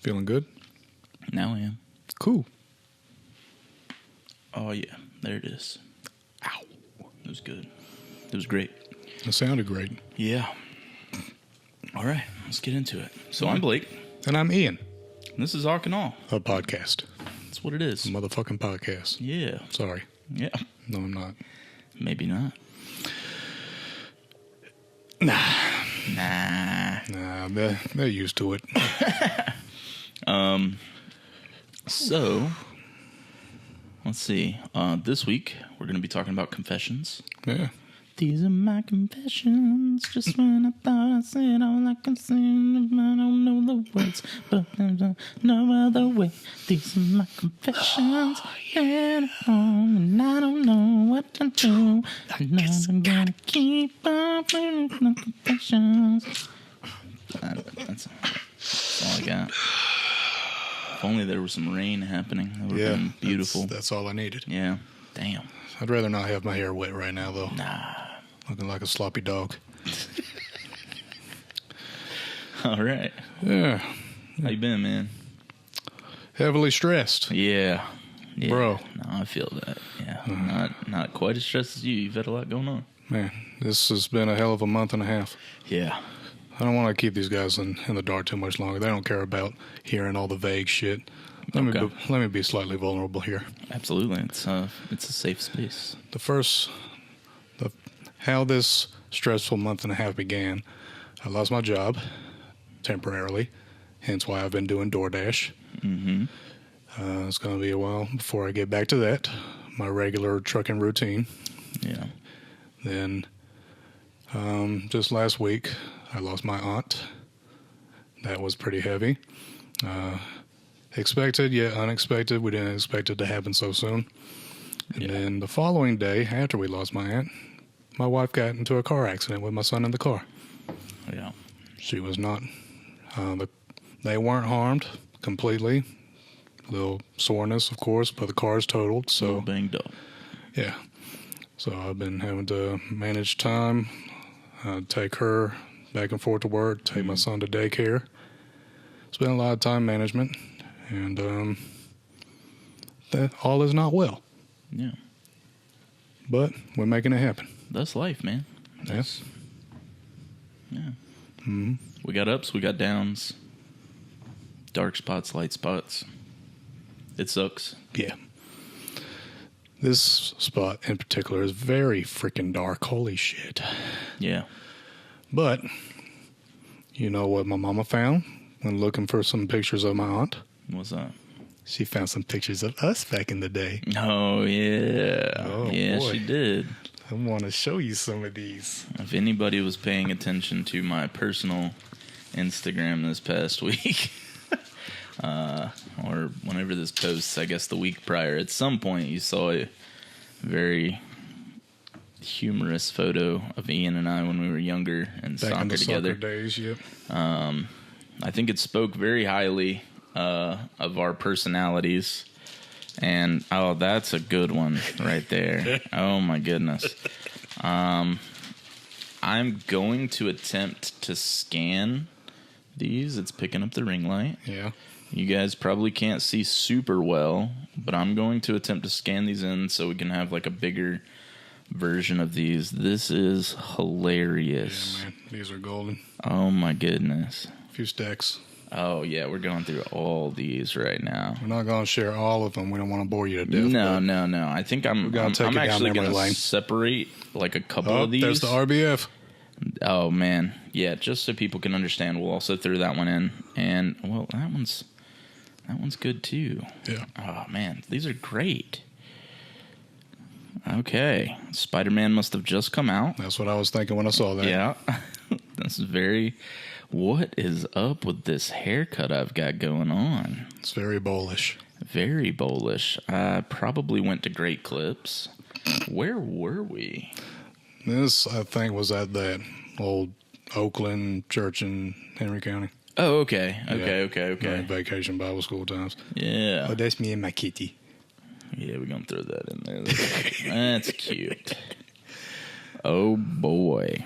Feeling good? Now I am. Cool. Oh, yeah. There it is. Ow. It was good. It was great. It sounded great. Yeah. All right. Let's get into it. So I'm Blake. And I'm Ian. And this is Awk Awe. A podcast. That's what it is. A motherfucking podcast. Yeah. Sorry. Yeah. No, I'm not. Maybe not. Nah, they're used to it. So, let's see. This week, we're going to be talking about confessions. Yeah. These are my confessions. Just when I thought I said all I can say, I don't know the words, but there's no other way. These are my confessions. Get home, and I don't know what to do. I'm gonna keep on with my confessions. That's all I got. If only there was some rain happening. That would have been beautiful. That's all I needed. Yeah. Damn. I'd rather not have my hair wet right now, though. Nah. Looking like a sloppy dog. All right. Yeah. How you been, man? Heavily stressed. Yeah. Bro. No, I feel that. Yeah. Not quite as stressed as you. You've had a lot going on. Man, this has been a hell of a month and a half. Yeah. I don't want to keep these guys in the dark too much longer. They don't care about hearing all the vague shit. Let me be slightly vulnerable here. Absolutely. It's a safe space. How this stressful month and a half began, I lost my job temporarily, hence why I've been doing DoorDash. Mm-hmm. It's going to be a while before I get back to that, my regular trucking routine. Yeah. Then, just last week, I lost my aunt. That was pretty heavy. Expected, yet unexpected. We didn't expect it to happen so soon. And then the following day, after we lost my aunt, my wife got into a car accident with my son in the car. Yeah. She was not. They weren't harmed completely. A little soreness, of course, but the car's totaled. So a little banged up. Yeah. So I've been having to manage time, take her back and forth to work, take my son to daycare. Spend a lot of time management, and that all is not well. Yeah. But we're making it happen. That's life, man. Yes. Yeah. Mm-hmm. We got ups, we got downs, dark spots, light spots. It sucks. Yeah. This spot in particular is very freaking dark. Holy shit. Yeah. But you know what my mama found when looking for some pictures of my aunt? What's that? She found some pictures of us back in the day. Oh, yeah. Oh, yeah, boy. she did. I want to show you some of these. If anybody was paying attention to my personal Instagram this past week, or whenever this posts, I guess the week prior, at some point you saw a very humorous photo of Ian and I when we were younger and back soccer in the together. Soccer days, yep. I think it spoke very highly of our personalities. And, oh, that's a good one right there. Oh, my goodness. I'm going to attempt to scan these. It's picking up the ring light. Yeah. You guys probably can't see super well, but I'm going to attempt to scan these in so we can have like a bigger version of these. This is hilarious. Yeah, man. These are golden. Oh, my goodness. A few stacks. Oh, yeah, we're going through all these right now. We're not going to share all of them. We don't want to bore you to death. No. I think I'm actually going to separate like a couple of these. There's the RBF. Oh, man. Yeah, just so people can understand, we'll also throw that one in. And, well, that one's good, too. Yeah. Oh, man, these are great. Okay. Spider-Man must have just come out. That's what I was thinking when I saw that. Yeah. This is very... What is up with this haircut I've got going on? It's very bullish. Very bullish. I probably went to Great Clips. Where were we? This, I think, was at that old Oakland church in Henry County. Oh, okay. Okay. During vacation Bible school times. Yeah. Oh, that's me and my kitty. Yeah, we're going to throw that in there. That's cute. Oh, boy.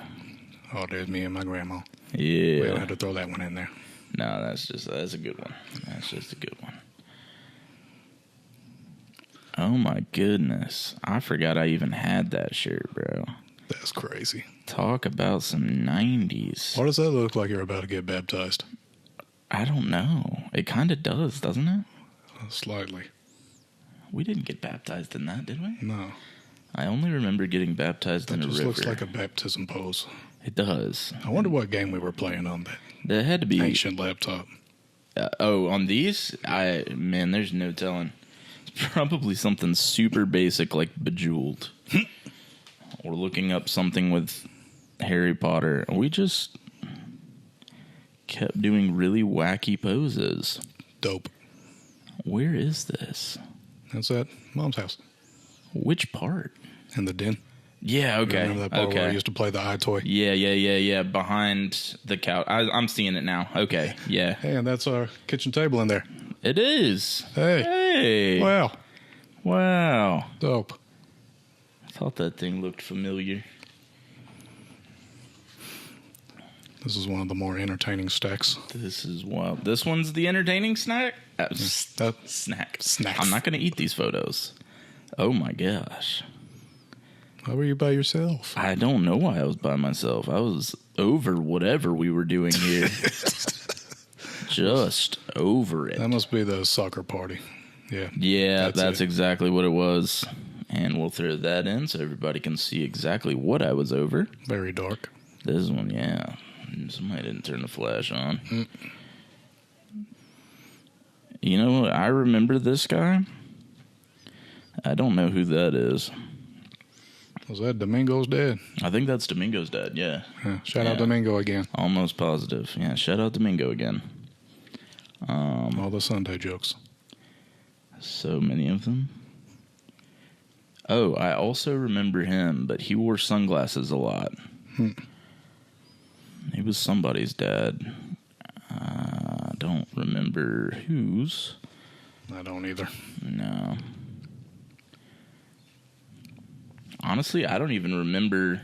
Oh, there's me and my grandma. Yeah. We don't have to throw that one in there. No, that's a good one. That's just a good one. Oh my goodness. I forgot I even had that shirt, bro. That's crazy. Talk about some 90s. Why does that look like you're about to get baptized? I don't know. It kind of does, doesn't it? Slightly. We didn't get baptized in that, did we? No. I only rember getting baptized in a river. It just looks like a baptism pose. It does. I wonder what game we were playing on that. There had to be ancient laptop. On these? Man, there's no telling. It's probably something super basic like Bejeweled. Or looking up something with Harry Potter. We just kept doing really wacky poses. Dope. Where is this? That's at Mom's house. Which part? In the den. Yeah, okay. Remember that part where I used to play the eye toy? Yeah. Behind the couch. I'm seeing it now. Okay, yeah. Hey, and that's our kitchen table in there. It is. Hey. Wow. Dope. I thought that thing looked familiar. This is one of the more entertaining stacks. This is wild. This one's the entertaining snack? Snack. Snacks. I'm not going to eat these photos. Oh my gosh. Why were you by yourself? I don't know why I was by myself. I was over whatever we were doing here. Just over it. That must be the soccer party. Yeah. Yeah, that's exactly what it was. And we'll throw that in so everybody can see exactly what I was over. Very dark. This one, yeah. Somebody didn't turn the flash on. You know, I remember this guy. I don't know who that is. Was that Domingo's dad? I think that's Domingo's dad, yeah. Shout out Domingo again. Almost positive. Yeah, shout out Domingo again. All the Sunday jokes. So many of them. Oh, I also remember him, but he wore sunglasses a lot. He was somebody's dad. I don't remember whose. I don't either. No. Honestly, I don't even remember.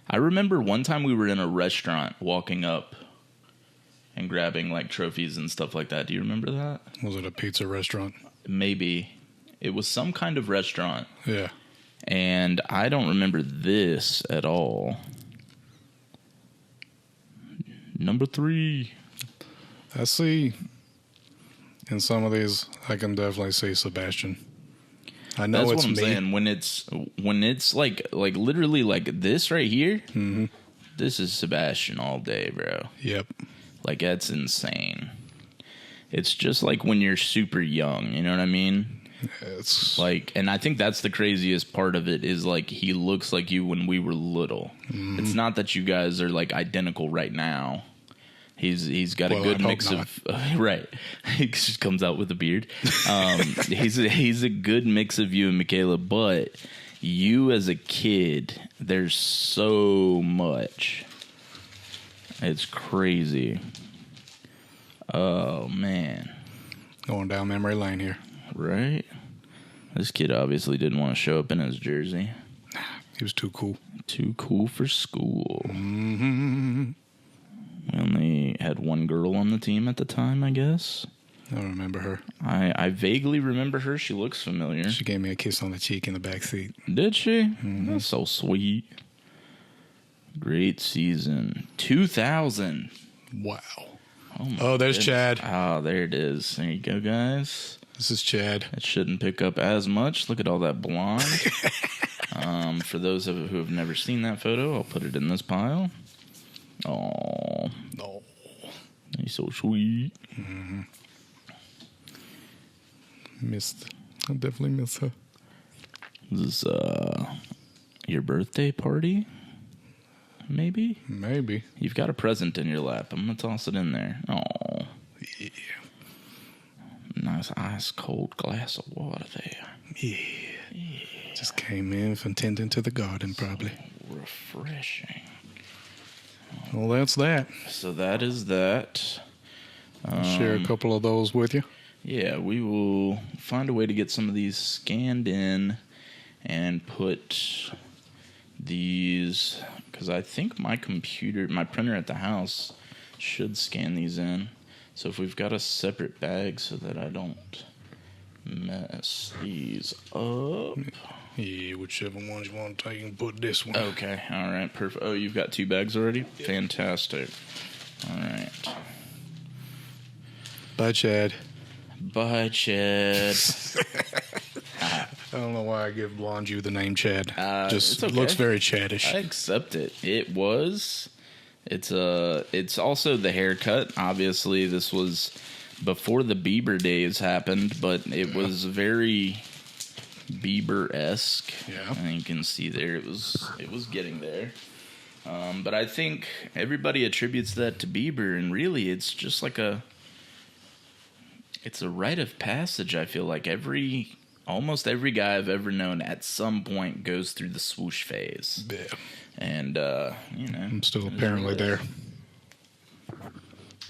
I remember one time we were in a restaurant walking up and grabbing like trophies and stuff like that. Do you remember that? Was it a pizza restaurant? Maybe. It was some kind of restaurant. Yeah. And I don't remember this at all. Number 3. I see. In some of these, I can definitely see Sebastian. I know That's it's what I'm me. saying. When it's like literally like this right here, this is Sebastian all day, bro. Yep. Like, that's insane. It's just like when you're super young, you know what I mean? It's like, and I think that's the craziest part of it is like he looks like you when we were little. It's not that you guys are like identical right now. He's got a good mix of right. He just comes out with a beard. He's a good mix of you and Michaela, but you as a kid, there's so much. It's crazy. Oh man. going down memory lane here. Right? This kid obviously didn't want to show up in his jersey. He was too cool. Too cool for school. We only had one girl on the team at the time, I guess. I remember her. I vaguely remember her. She looks familiar. She gave me a kiss on the cheek in the back seat. Did she? That's so sweet. Great season. 2000. Wow. Oh, there's Chad. Oh, there it is. There you go, guys. This is Chad. It shouldn't pick up as much. Look at all that blonde. For those who have never seen that photo, I'll put it in this pile. Oh, No. He's so sweet. I definitely miss her. This is your birthday party? Maybe? Maybe. You've got a present in your lap. I'm going to toss it in there. Oh. Yeah. Nice ice cold glass of water there. Yeah. Just came in from tending to the garden, probably. Refreshing. Well, that's that. So that is that. I'll share a couple of those with you. Yeah, we will find a way to get some of these scanned in and put these, because I think my printer at the house should scan these in. So if we've got a separate bag so that I don't mess these up. Yeah, whichever ones you want to take and put this one. Okay, all right, perfect. Oh, you've got 2 bags already? Yep. Fantastic. All right. Bye, Chad. Bye, Chad. I don't know why I give Blonde you the name Chad. Just it's okay. Looks very Chadish. I accept it. It was. It's also the haircut. Obviously, this was before the Bieber days happened, but it was very Bieber-esque. Yeah. And you can see there it was getting there. But I think everybody attributes that to Bieber, and really it's just like it's a rite of passage. I feel like almost every guy I've ever known at some point goes through the swoosh phase. Yeah. And, I'm still apparently there.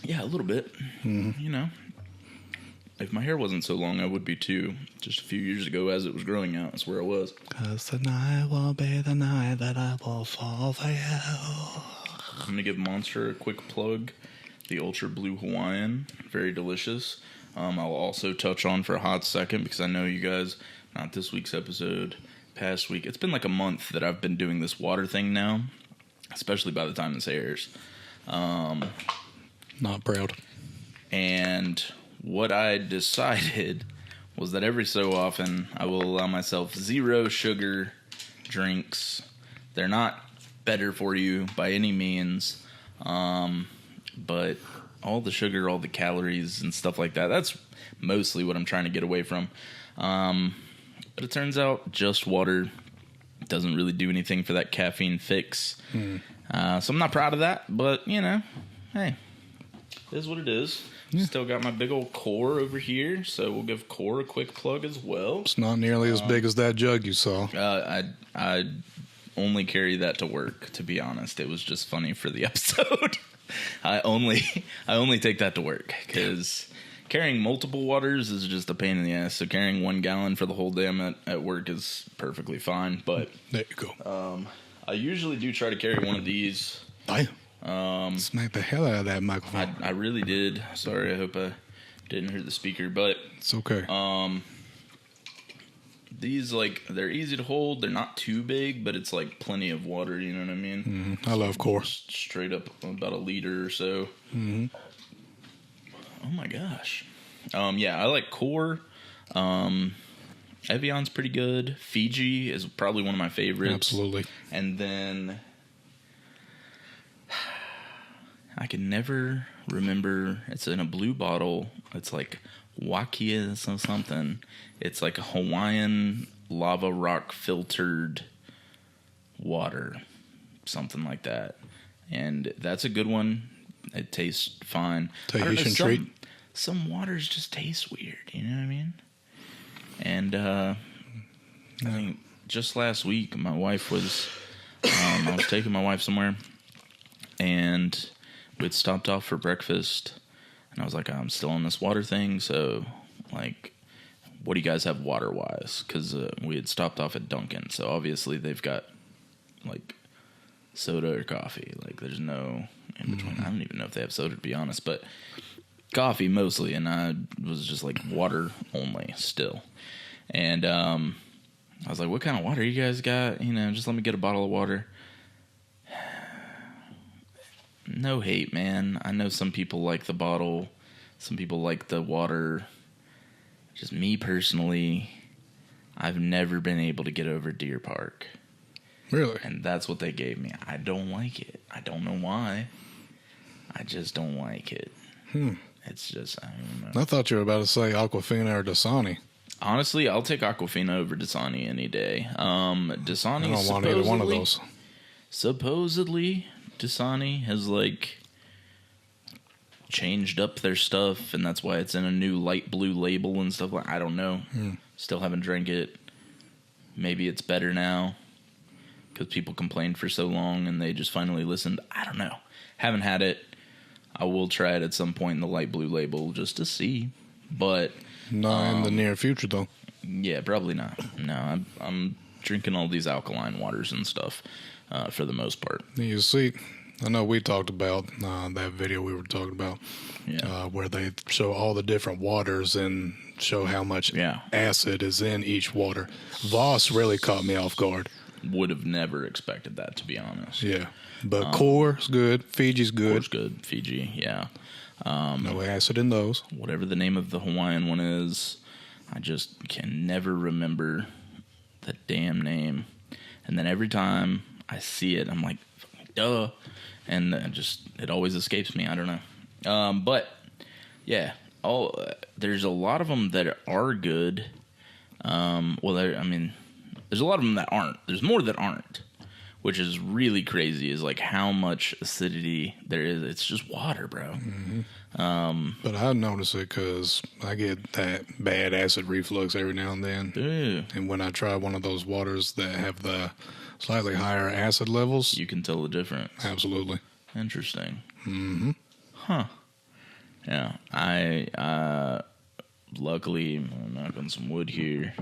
Yeah, a little bit. Mm-hmm. If my hair wasn't so long, I would be too. Just a few years ago, as it was growing out, that's where I was. 'Cause tonight will be the night that I will fall for you. I'm going to give Monster a quick plug. The Ultra Blue Hawaiian. Very delicious. I'll also touch on for a hot second, because I know you guys, not this week's episode, past week. It's been like a month that I've been doing this water thing now, especially by the time this airs. Not proud. And what I decided was that every so often I will allow myself 0 sugar drinks. They're not better for you by any means, but all the sugar, all the calories and stuff like that, that's mostly what I'm trying to get away from. But it turns out just water doesn't really do anything for that caffeine fix. So I'm not proud of that, but, hey, it is what it is. Yeah. Still got my big old Core over here, so we'll give Core a quick plug as well. It's not nearly as big as that jug you saw. I only carry that to work, to be honest. It was just funny for the episode. I only take that to work, because carrying multiple waters is just a pain in the ass. So carrying 1 gallon for the whole day I'm at work is perfectly fine. But there you go. I usually do try to carry one of these. Smack the hell out of that microphone. I really did. Sorry, I hope I didn't hurt the speaker, but it's okay. These, they're easy to hold. They're not too big, but it's plenty of water. You know what I mean? I love Core. Straight up about 1 liter or so. Mm-hmm. Oh my gosh. Yeah, I like Core. Evian's pretty good. Fiji is probably one of my favorites. Absolutely. And then I can never remember. It's in a blue bottle. It's like Wakia something. It's like a Hawaiian lava rock filtered water, something like that. And that's a good one. It tastes fine. Tahitian treat. Some waters just taste weird. You know what I mean? And I think just last week, my wife was. I was taking my wife somewhere, and we'd stopped off for breakfast. And I was like, I'm still on this water thing, so what do you guys have water-wise? Because we had stopped off at Dunkin', so obviously they've got, soda or coffee. There's no in between. I don't even know if they have soda, to be honest, but coffee mostly, and I was just water only still. And I was like, what kind of water you guys got? Just let me get a bottle of water. No hate, man. I know some people like the bottle. Some people like the water. Just me personally, I've never been able to get over Deer Park. Really? And that's what they gave me. I don't like it. I don't know why. I just don't like it. It's just, I don't know. I thought you were about to say Aquafina or Dasani. Honestly, I'll take Aquafina over Dasani any day. Dasani, I don't want either one of those. Supposedly, Dasani has changed up their stuff, and that's why it's in a new light blue label and stuff. I don't know. Still haven't drank it. Maybe it's better now because people complained for so long and they just finally listened. I don't know. Haven't had it. I will try it at some point in the light blue label just to see, but not in the near future though. Yeah, probably not. No, I'm drinking all these alkaline waters and stuff for the most part. You see, I know we talked about that video we were talking about, where they show all the different waters and show how much acid is in each water. Voss really caught me off guard. Would have never expected that, to be honest. Yeah, but Core's good. Fiji's good. Core's good. Fiji, yeah. No acid in those. Whatever the name of the Hawaiian one is, I just can never remember the damn name. And then every time I see it, I'm like, duh. And it always escapes me. I don't know. But, yeah, there's a lot of them that are good. There's a lot of them that aren't. There's more that aren't, which is really crazy, is like how much acidity there is. It's just water, bro. Mm-hmm. But I notice it because I get that bad acid reflux every now and then. Ew. And when I try one of those waters that have the slightly higher acid levels, you can tell the difference. Absolutely. Interesting. Mm-hmm. Huh. Yeah. I luckily, I'm knocking some wood here.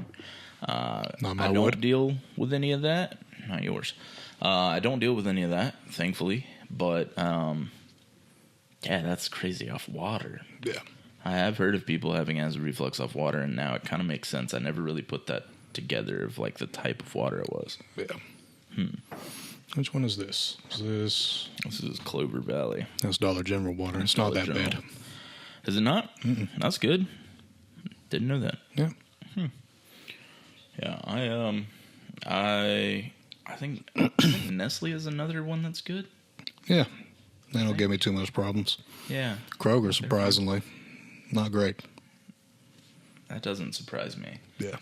Not my I don't wood. deal with any of that. Not yours. I don't deal with any of that, thankfully. But, yeah, that's crazy off water. Yeah. I have heard of people having acid reflux off water, and now it kind of makes sense. I never really put that together of, like, the type of water it was. Yeah. Which one is this? This is Clover Valley. That's Dollar General water. It's not that bad. Is it not? Mm-mm. That's good. Didn't know that. Yeah. Yeah, I think Nestle is another one that's good. Yeah. They don't give me too much problems. Yeah. Kroger, surprisingly, not great. That doesn't surprise me. Yeah.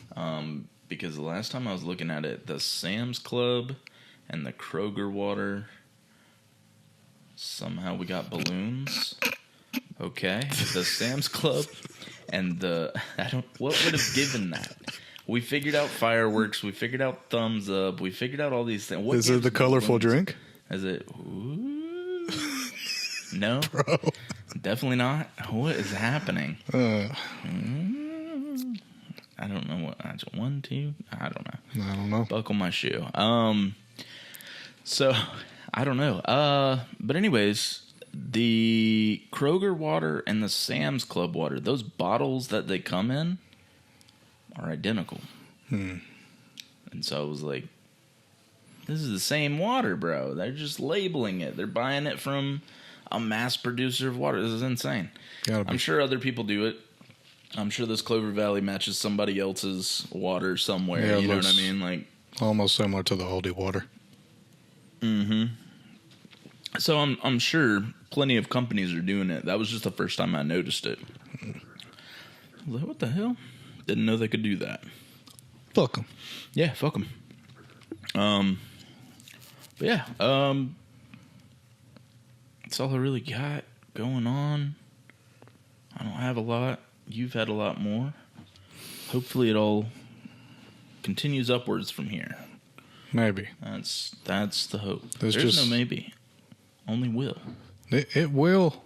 Because the last time I was looking at it, the Sam's Club and the Kroger water, somehow we got balloons. Okay. The Sam's Club and what would have given that? We figured out fireworks. We figured out thumbs up. We figured out all these things. Is it the colorful drink? Is it? Ooh. No, bro. Definitely not. What is happening? I don't know what. 1, 2. I don't know. Buckle my shoe. So I don't know. But anyways, the Kroger water and the Sam's Club water, those bottles that they come in, are identical. And so I was like, this is the same water, bro. They're just labeling it. They're buying it from a mass producer of water. This is insane. I'm sure other people do it. I'm sure this Clover Valley matches somebody else's water somewhere. Yeah, you know what I mean? Like almost similar to the Aldi water. Mm-hmm. So I'm sure plenty of companies are doing it. That was just the first time I noticed it. I was like, what the hell? Didn't know they could do that. Fuck them. Yeah, fuck them. But yeah, that's all I really got going on. I don't have a lot. You've had a lot more. Hopefully it all continues upwards from here. Maybe. That's the hope. There's no maybe. Only will. It will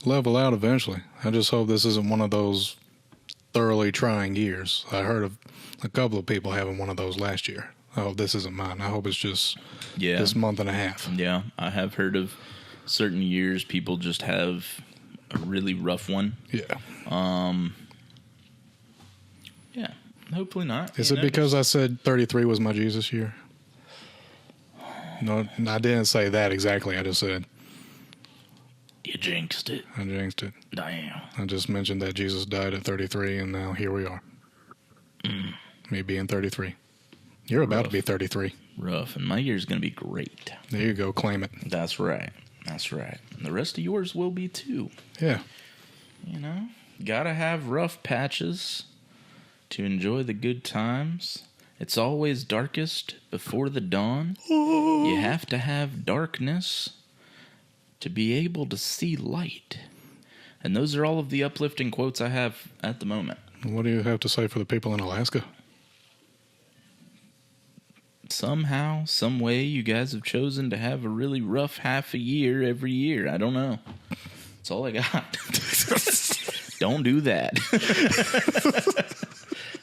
level out eventually. I just hope this isn't one of those thoroughly trying years. I heard of a couple of people having one of those last year. I hope this isn't mine. I hope it's just this month and a half. Yeah, I have heard of certain years people just have a really rough one. Yeah. Yeah, hopefully not. Is it because I said 33 was my Jesus year? No, I didn't say that exactly. I just said... You jinxed it. I jinxed it. Damn. I just mentioned that Jesus died at 33, and now here we are. Me being 33. You're about to be 33. Rough. And my year's going to be great. There you go. Claim it. That's right. That's right. And the rest of yours will be too. Yeah. You know, gotta have rough patches to enjoy the good times. It's always darkest before the dawn. You have to have darkness to be able to see light. And those are all of the uplifting quotes I have at the moment. What do you have to say for the people in Alaska? Somehow, some way, you guys have chosen to have a really rough half a year every year. I don't know. That's all I got. Don't do that.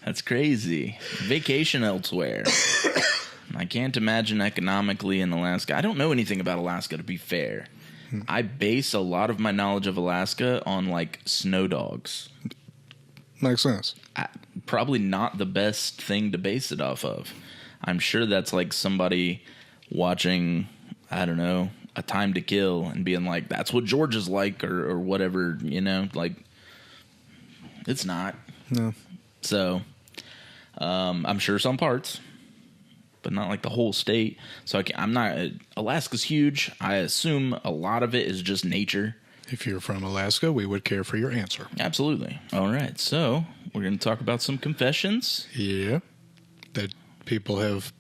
That's crazy. Vacation elsewhere. I can't imagine economically in Alaska. I don't know anything about Alaska, to be fair. I base a lot of my knowledge of Alaska on, like, snow dogs. Makes sense. Probably not the best thing to base it off of. I'm sure that's like somebody watching, I don't know, A Time to Kill and being like, that's what Georgia's like, or whatever, you know, like, it's not. No. So, I'm sure some parts, but not like the whole state. So I'm not, Alaska's huge. I assume a lot of it is just nature. If you're from Alaska, we would care for your answer. Absolutely. All right. So we're going to talk about some confessions. Yeah. That people have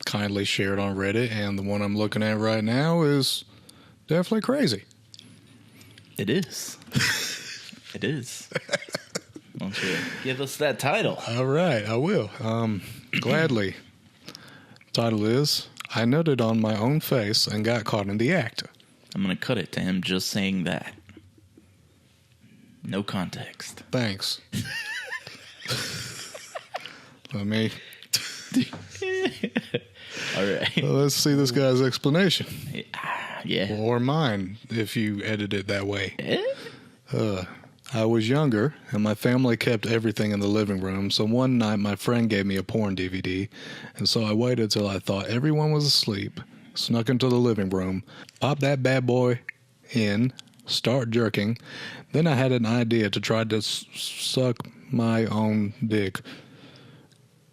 kindly shared on Reddit. And the one I'm looking at right now is definitely crazy. It is. It is. Why don't you give us that title? All right. I will. Gladly. Title is, I nutted on my own face and got caught in the act. I'm going to cut it to him just saying that. No context. Thanks. Let me. All right. Well, let's see this guy's explanation. Yeah. Or mine, if you edit it that way. Eh? I was younger, and my family kept everything in the living room, so one night my friend gave me a porn DVD, and so I waited till I thought everyone was asleep, snuck into the living room, popped that bad boy in, start jerking. Then I had an idea to try to suck my own dick.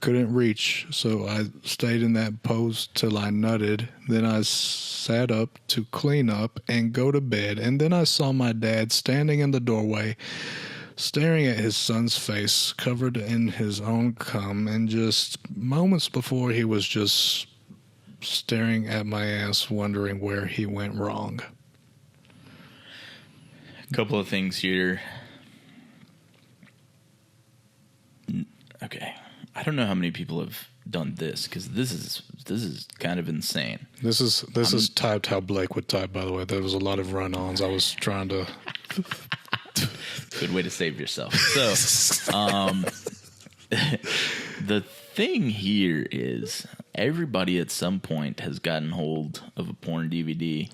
Couldn't reach, so I stayed in that pose till I nutted. Then I sat up to clean up and go to bed, and then I saw my dad standing in the doorway, staring at his son's face, covered in his own cum, and just moments before he was just staring at my ass, wondering where he went wrong. A couple of things here. Okay. I don't know how many people have done this, because this is kind of insane. This is typed how Blake would type, by the way. There was a lot of run-ons. I was trying to... Good way to save yourself. So, the thing here is everybody at some point has gotten hold of a porn DVD.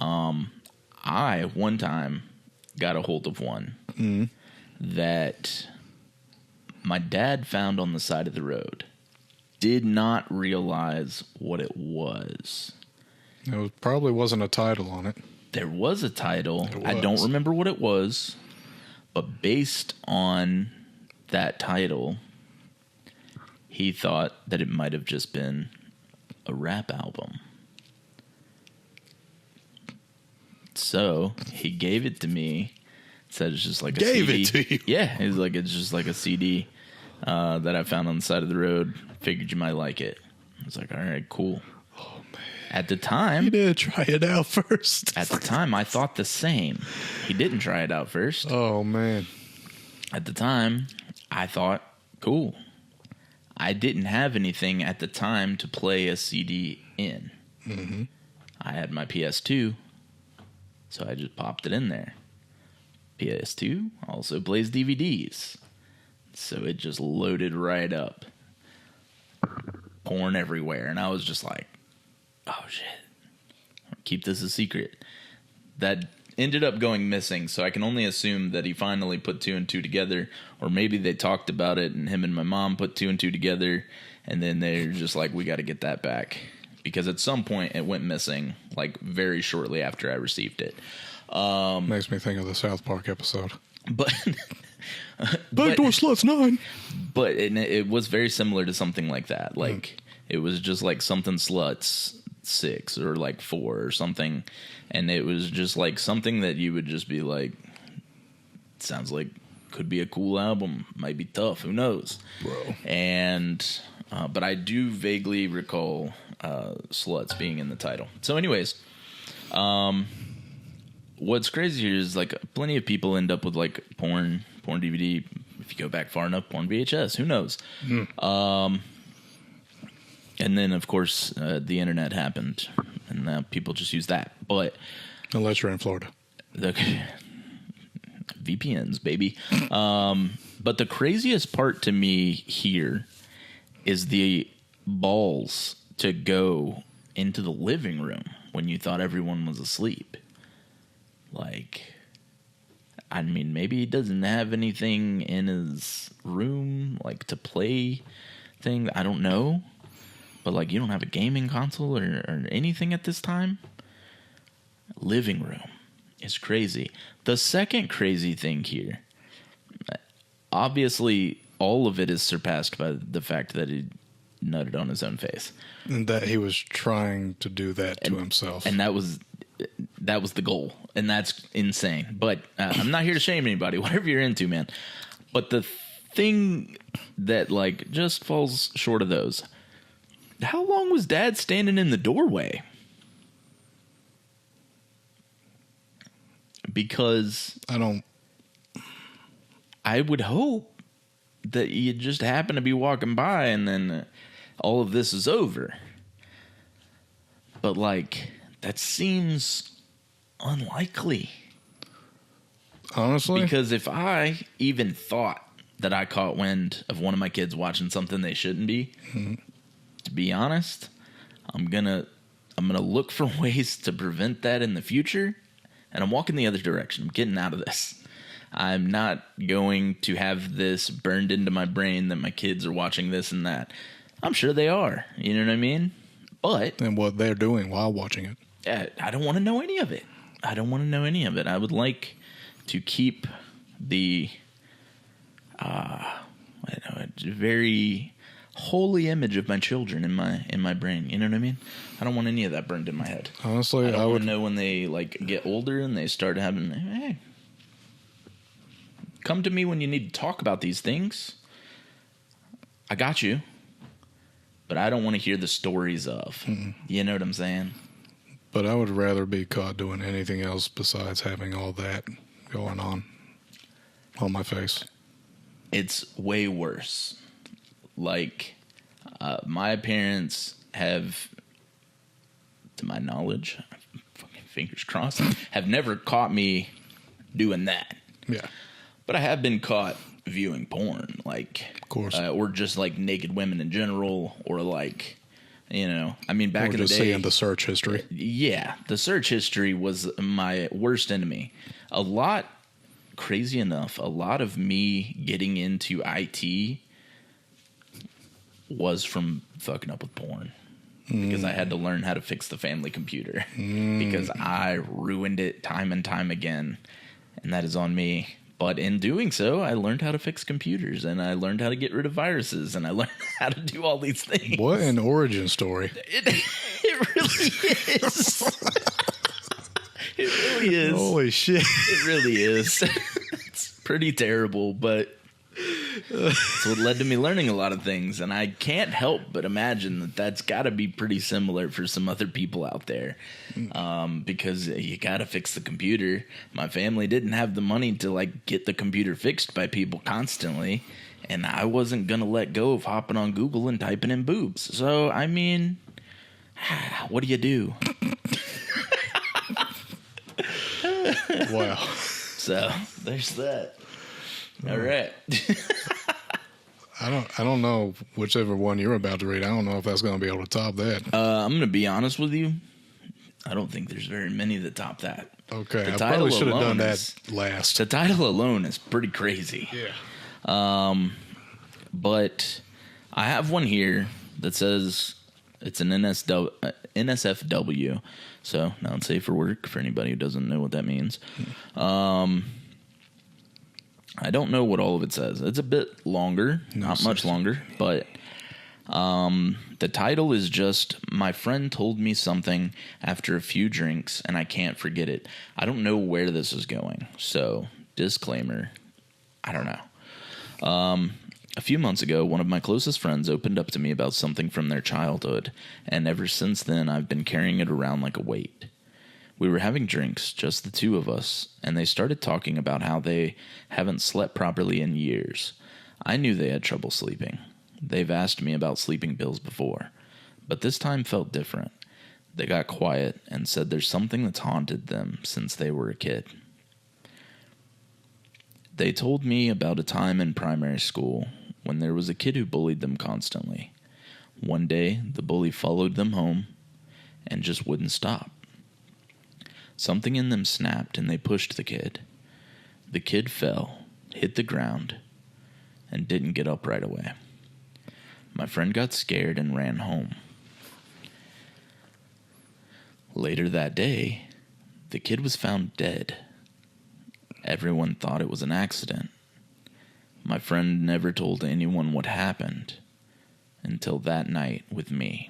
I, one time, got a hold of one that my dad found on the side of the road. Did not realize what it was. It probably wasn't a title on it. There was a title. I don't remember what it was, but based on that title, he thought that it might have just been a rap album. So he gave it to me. Said it's just like a Gave CD. it to you? Yeah, he's like, it's just like a CD that I found on the side of the road. Figured you might like it. I was like, all right, cool. Oh, man. At the time... You did try it out first. At the time, I thought the same. He didn't try it out first. Oh, man. At the time, I thought, cool. I didn't have anything at the time to play a CD in. Mm-hmm. I had my PS2, so I just popped it in there. PS2 also plays DVDs, so it just loaded right up. Porn everywhere, and I was just like, oh shit, keep this a secret. That ended up going missing, so I can only assume that he finally put two and two together, or maybe they talked about it and him and my mom put two and two together, and then they're just like, we got to get that back, because at some point it went missing, like very shortly after I received it. Makes me think of the South Park episode. But Backdoor Sluts 9. But it was very similar to something like that. Like, it was just like something Sluts 6 or like 4 or something. And it was just like something that you would just be like, sounds like could be a cool album. Might be tough. Who knows? Bro. And, but I do vaguely recall Sluts being in the title. So anyways, what's crazy here is like plenty of people end up with like porn DVD. If you go back far enough, porn VHS, who knows? And then of course the internet happened, and now people just use that. But unless you're in Florida, the VPNs, baby. But the craziest part to me here is the balls to go into the living room when you thought everyone was asleep? Like, I mean, maybe he doesn't have anything in his room, like, to play thing. I don't know. But, like, you don't have a gaming console or anything at this time? Living room is crazy. The second crazy thing here, obviously, all of it is surpassed by the fact that he nutted on his own face. And that he was trying to do that to himself. And that was the goal. And that's insane. But I'm not here to shame anybody, whatever you're into, man. But the thing that, like, just falls short of those, how long was Dad standing in the doorway? Because I would hope that you just happen to be walking by and then all of this is over. But, like, that seems unlikely. Honestly? Because if I even thought that I caught wind of one of my kids watching something they shouldn't be, to be honest, I'm gonna look for ways to prevent that in the future, and I'm walking the other direction. I'm getting out of this. I'm not going to have this burned into my brain that my kids are watching this and that. I'm sure they are. You know what I mean? But... and what they're doing while watching it. I don't want to know any of it. I don't want to know any of it. I would like to keep the very holy image of my children in my brain. You know what I mean? I don't want any of that burned in my head. Honestly, I don't want to know when they, like, get older and they start having, hey, come to me when you need to talk about these things. I got you. But I don't want to hear the stories of. You know what I'm saying? But I would rather be caught doing anything else besides having all that going on my face. It's way worse. Like, my parents have, to my knowledge, fucking fingers crossed, have never caught me doing that. Yeah. But I have been caught viewing porn, like, of course, or just like naked women in general, or like, you know, I mean, back or in the just day, seeing the search history. Yeah, the search history was my worst enemy. Crazy enough, a lot of me getting into IT was from fucking up with porn. Because I had to learn how to fix the family computer. Because I ruined it time and time again. And that is on me. But in doing so, I learned how to fix computers. And I learned how to get rid of viruses. And I learned how to do all these things. What an origin story. It really is. It really is. Holy shit. It really is. It's pretty terrible, but it's what led to me learning a lot of things. And I can't help but imagine that that's got to be pretty similar for some other people out there. Because you got to fix the computer. My family didn't have the money to, like, get the computer fixed by people constantly. And I wasn't going to let go of hopping on Google and typing in boobs. So, I mean, what do you do? Wow. So there's that. All right. I don't know whichever one you're about to read. I don't know if that's going to be able to top that. I'm going to be honest with you. I don't think there's very many that top that. Okay, I probably should have done that last. The title alone is pretty crazy. Yeah. But I have one here that says it's an NSFW. So, not safe for work, for anybody who doesn't know what that means. I don't know what all of it says. It's a bit longer, not much longer, but the title is just, "My friend told me something after a few drinks, and I can't forget it." I don't know where this is going, so disclaimer, I don't know. A few months ago, one of my closest friends opened up to me about something from their childhood, and ever since then, I've been carrying it around like a weight. We were having drinks, just the two of us, and they started talking about how they haven't slept properly in years. I knew they had trouble sleeping. They've asked me about sleeping pills before, but this time felt different. They got quiet and said there's something that's haunted them since they were a kid. They told me about a time in primary school when there was a kid who bullied them constantly. One day, the bully followed them home and just wouldn't stop. Something in them snapped and they pushed the kid. The kid fell, hit the ground, and didn't get up right away. My friend got scared and ran home. Later that day, the kid was found dead. Everyone thought it was an accident. My friend never told anyone what happened until that night with me.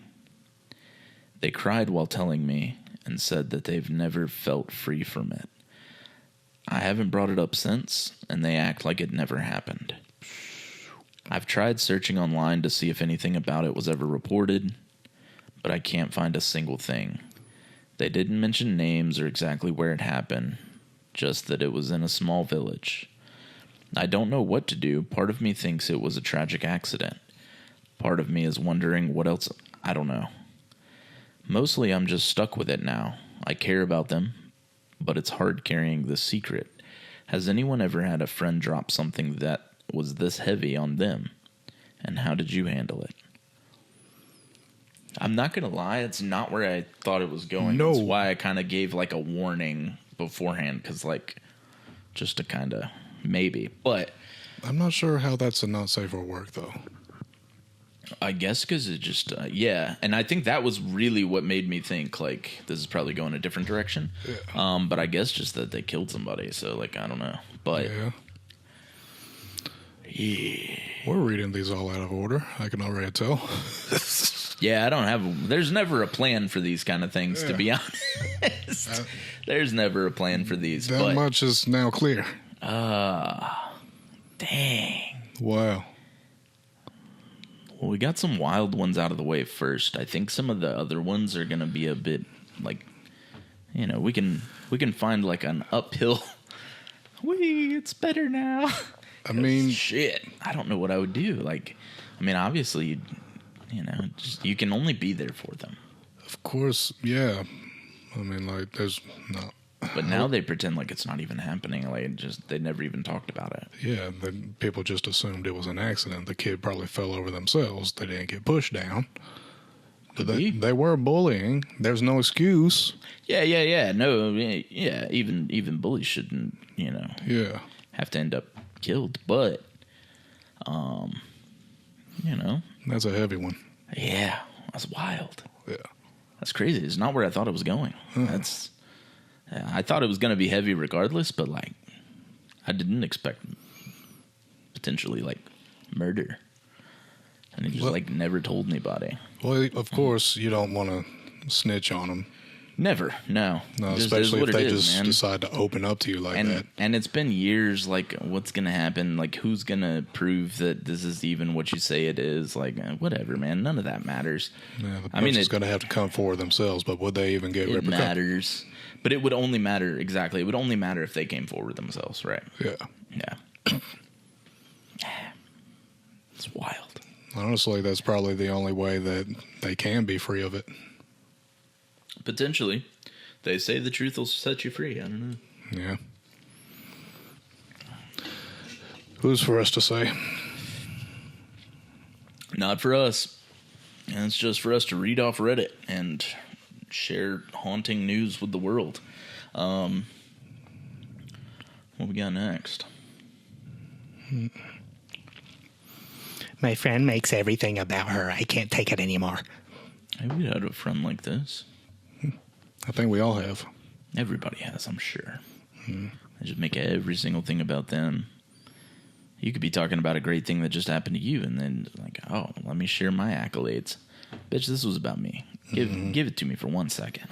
They cried while telling me and said that they've never felt free from it. I haven't brought it up since, and they act like it never happened. I've tried searching online to see if anything about it was ever reported, but I can't find a single thing. They didn't mention names or exactly where it happened, just that it was in a small village. I don't know what to do. Part of me thinks it was a tragic accident. Part of me is wondering what else. I don't know. Mostly I'm just stuck with it now. I care about them, but it's hard carrying this secret. Has anyone ever had a friend drop something that was this heavy on them? And how did you handle it? I'm not going to lie, it's not where I thought it was going. No. That's why I kind of gave like a warning beforehand, because like, just to kind of maybe. But I'm not sure how that's a not safe for work, though. I guess because it just, yeah. And I think that was really what made me think, like, this is probably going a different direction. Yeah. But I guess just that they killed somebody. So, like, I don't know. But, yeah. We're reading these all out of order. I can already tell. Yeah, I don't have, there's never a plan for these kind of things, to be honest. There's never a plan for these. That much is now clear. Dang. Wow. Well, we got some wild ones out of the way first. I think some of the other ones are going to be a bit like, you know, we can find like an uphill. It's better now. I mean, shit. I don't know what I would do. Like, I mean, obviously, you know, just, you can only be there for them. Of course, yeah. I mean, like, there's no. But now they pretend like it's not even happening. Like, just they never even talked about it. Yeah, people just assumed it was an accident. The kid probably fell over themselves. They didn't get pushed down. But they were bullying. There's no excuse. Yeah. No, yeah. Even bullies shouldn't, you know. Yeah. Have to end up killed. But, you know. That's a heavy one. Yeah, that's wild. Yeah. That's crazy. It's not where I thought it was going. I thought it was going to be heavy regardless, but, like, I didn't expect potentially, like, murder. And he just, like, never told anybody. Well, of course, you don't want to snitch on them. Never, no. No, especially if they just decide to open up to you like that. And it's been years, like, what's going to happen? Like, who's going to prove that this is even what you say it is? Like, whatever, man. None of that matters. Yeah, the person's going to have to come forward themselves, but would they even get repercussions? It matters. But it would only matter, exactly. It would only matter if they came forward themselves, right? Yeah. Yeah. It's wild. Honestly, that's probably the only way that they can be free of it. Potentially. They say the truth will set you free. I don't know. Yeah. Who's for us to say? Not for us. And it's just for us to read off Reddit and share haunting news with the world. What we got next? My friend makes everything about her. I can't take it anymore. Have you had a friend like this? I think we all have. Everybody has, I'm sure. They just make every single thing about them. You could be talking about a great thing that just happened to you, and then like, oh, let me share my accolades. Bitch, this was about me. Give it to me for 1 second.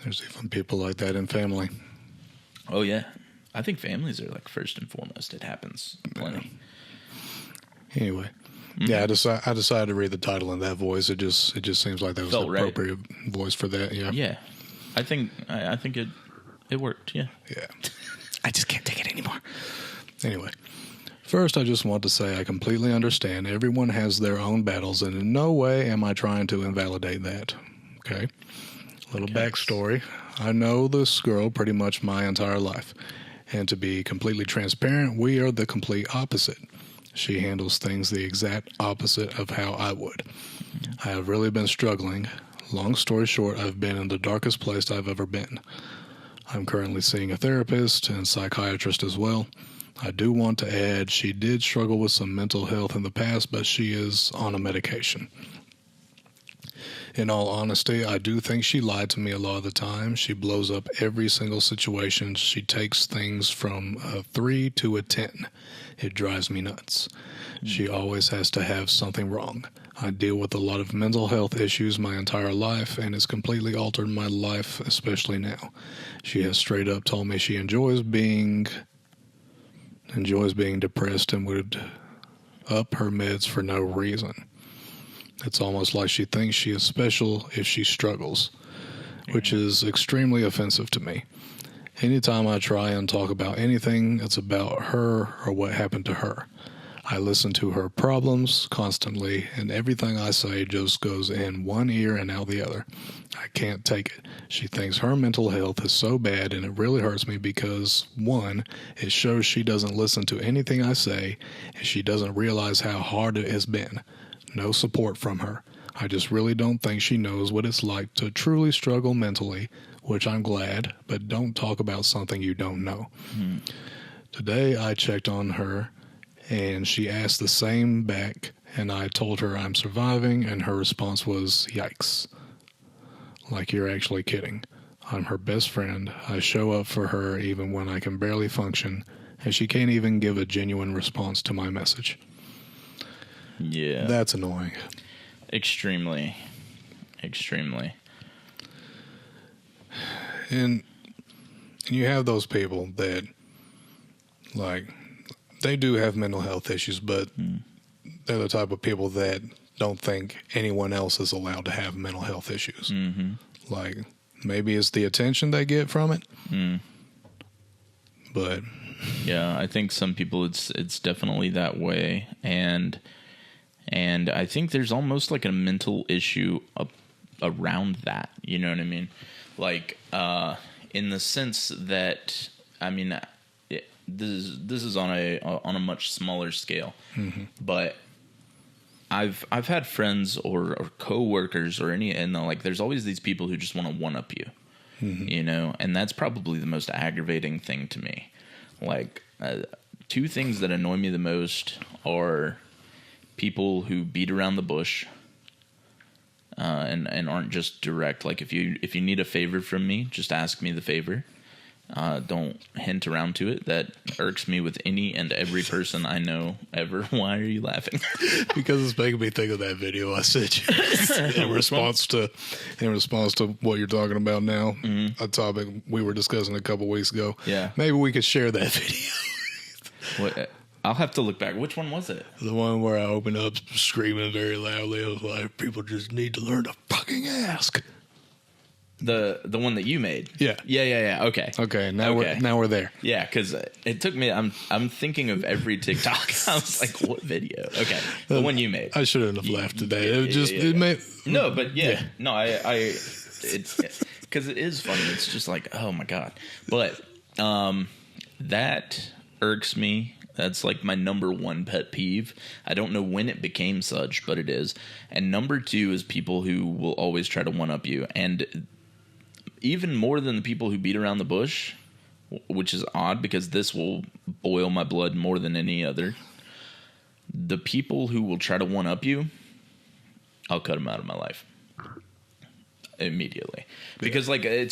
There's even people like that in family. Oh, yeah. I think families are like first and foremost. It happens plenty. Anyway. Yeah, I decided to read the title in that voice. It just seems like that was the appropriate voice for that. Yeah. Yeah. I think it worked. Yeah. Yeah. I just can't take it anymore. Anyway, first I just want to say I completely understand everyone has their own battles, and in no way am I trying to invalidate that. Okay? Little backstory. I know this girl pretty much my entire life. And to be completely transparent, we are the complete opposite. She handles things the exact opposite of how I would. I have really been struggling. Long story short, I've been in the darkest place I've ever been. I'm currently seeing a therapist and psychiatrist as well. I do want to add, she did struggle with some mental health in the past, but she is on a medication. In all honesty, I do think she lied to me a lot of the time. She blows up every single situation. She takes things from a 3 to a 10. It drives me nuts. She always has to have something wrong. I deal with a lot of mental health issues my entire life, and it's completely altered my life, especially now. She has straight up told me she enjoys being depressed and would up her meds for no reason. It's almost like she thinks she is special if she struggles, which is extremely offensive to me. Anytime I try and talk about anything, it's about her or what happened to her. I listen to her problems constantly, and everything I say just goes in one ear and out the other. I can't take it. She thinks her mental health is so bad, and it really hurts me because, one, it shows she doesn't listen to anything I say, and she doesn't realize how hard it has been. No support from her. I just really don't think she knows what it's like to truly struggle mentally, which I'm glad, but don't talk about something you don't know. Today I checked on her, and she asked the same back, and I told her I'm surviving, and her response was, yikes. Like you're actually kidding. I'm her best friend. I show up for her even when I can barely function, and she can't even give a genuine response to my message. Yeah. That's annoying. Extremely. And you have those people that, like, they do have mental health issues, but they're the type of people that don't think anyone else is allowed to have mental health issues. Like, maybe it's the attention they get from it, but... Yeah, I think some people it's definitely that way, and I think there's almost like a mental issue around that. You know what I mean? Like, in the sense that, I mean, this is on a much smaller scale, but I've had friends or coworkers or and like there's always these people who just want to one up you, you know, and that's probably the most aggravating thing to me. Like, two things that annoy me the most are people who beat around the bush, and aren't just direct. Like, if you need a favor from me, just ask me the favor. Don't hint around to it. That irks me with any and every person I know ever. Why are you laughing? Because it's making me think of that video I sent you in response to what you're talking about now. A topic we were discussing a couple weeks ago. Yeah, maybe we could share that video. What? I'll have to look back. Which one was it? The one where I opened up screaming very loudly. I was like, people just need to learn to fucking ask. The one that you made. Yeah. Okay. Now we're there. Yeah, because it took me. I'm thinking of every TikTok. I was like, what video? Okay, the one you made. I shouldn't have laughed today. It made no, but no, it's because it is funny. It's just like, oh my god. But that irks me. That's like my number one pet peeve. I don't know when it became such, but it is. And number two is people who will always try to one up you, and even more than the people who beat around the bush, which is odd because this will boil my blood more than any other. The people who will try to one up you, I'll cut them out of my life immediately, because like it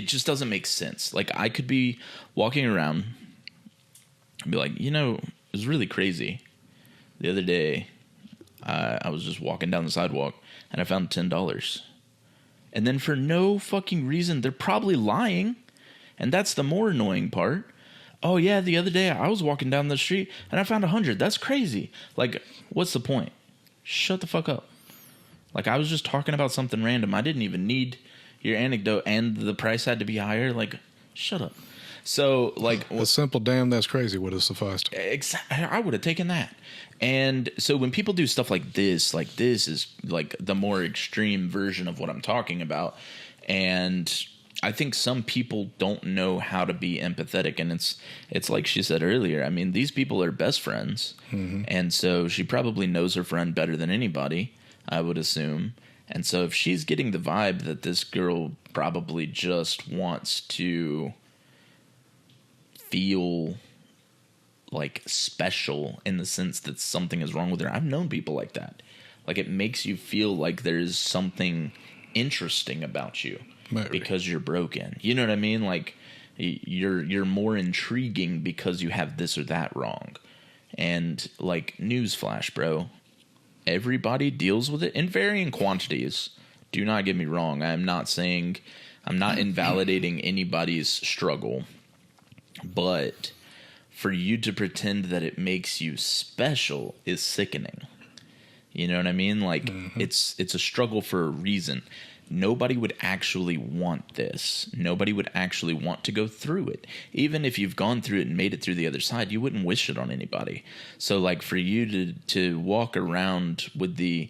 just doesn't make sense. Like, I could be walking around and be like, you know, it was really crazy. The other day, I was just walking down the sidewalk and I found $10. And then for no fucking reason, they're probably lying. And that's the more annoying part. Oh yeah, the other day I was walking down the street and I found 100. That's crazy. Like, what's the point? Shut the fuck up. Like, I was just talking about something random. I didn't even need your anecdote, and the price had to be higher. Like, shut up. So, like, a simple damn that's crazy would have sufficed. Exactly. I would have taken that. And so when people do stuff like this is like the more extreme version of what I'm talking about. And I think some people don't know how to be empathetic, and it's like she said earlier. I mean, these people are best friends, and so she probably knows her friend better than anybody, I would assume. And so if she's getting the vibe that this girl probably just wants to feel like special in the sense that something is wrong with her. I've known people like that. Like, it makes you feel like there's something interesting about you. Maybe. Because you're broken. You know what I mean? Like, you're more intriguing because you have this or that wrong. And, like, newsflash, bro, everybody deals with it in varying quantities. Do not get me wrong. I'm not invalidating anybody's struggle. But for you to pretend that it makes you special is sickening. You know what I mean? Like, it's a struggle for a reason. Nobody would actually want this. Nobody would actually want to go through it. Even if you've gone through it and made it through the other side, you wouldn't wish it on anybody. So, like, for you to walk around with the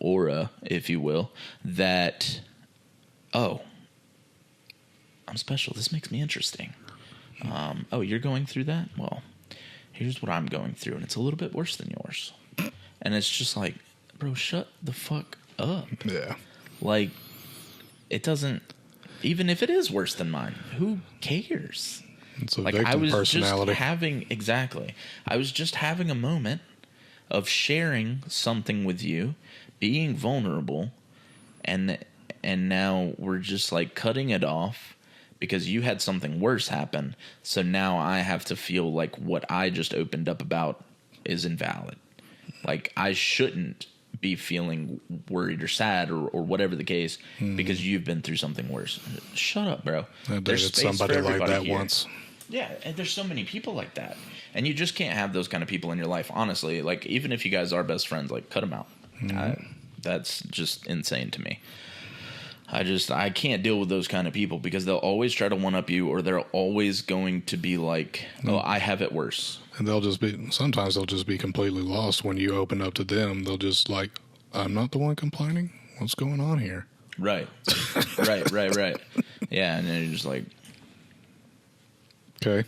aura, if you will, that, oh, I'm special. This makes me interesting. Oh, you're going through that? Well, here's what I'm going through, and it's a little bit worse than yours. And it's just like, bro, shut the fuck up. Yeah. Like, it doesn't, even if it is worse than mine, who cares? It's a Like, victim I was personality. I was just having a moment of sharing something with you, being vulnerable, and now we're just like cutting it off because you had something worse happen. So now I have to feel like what I just opened up about is invalid. Like, I shouldn't be feeling worried or sad or whatever the case because you've been through something worse. Shut up, bro. I There's dated space somebody for like everybody that here. once. Yeah, and there's so many people like that. And you just can't have those kind of people in your life, honestly. Like, even if you guys are best friends, like, cut them out. That's just insane to me. I can't deal with those kind of people because they'll always try to one-up you, or they're always going to be like, oh, I have it worse. And sometimes they'll just be completely lost when you open up to them. They'll just like, I'm not the one complaining. What's going on here? Right. Right. Yeah, and then you're just like, Okay.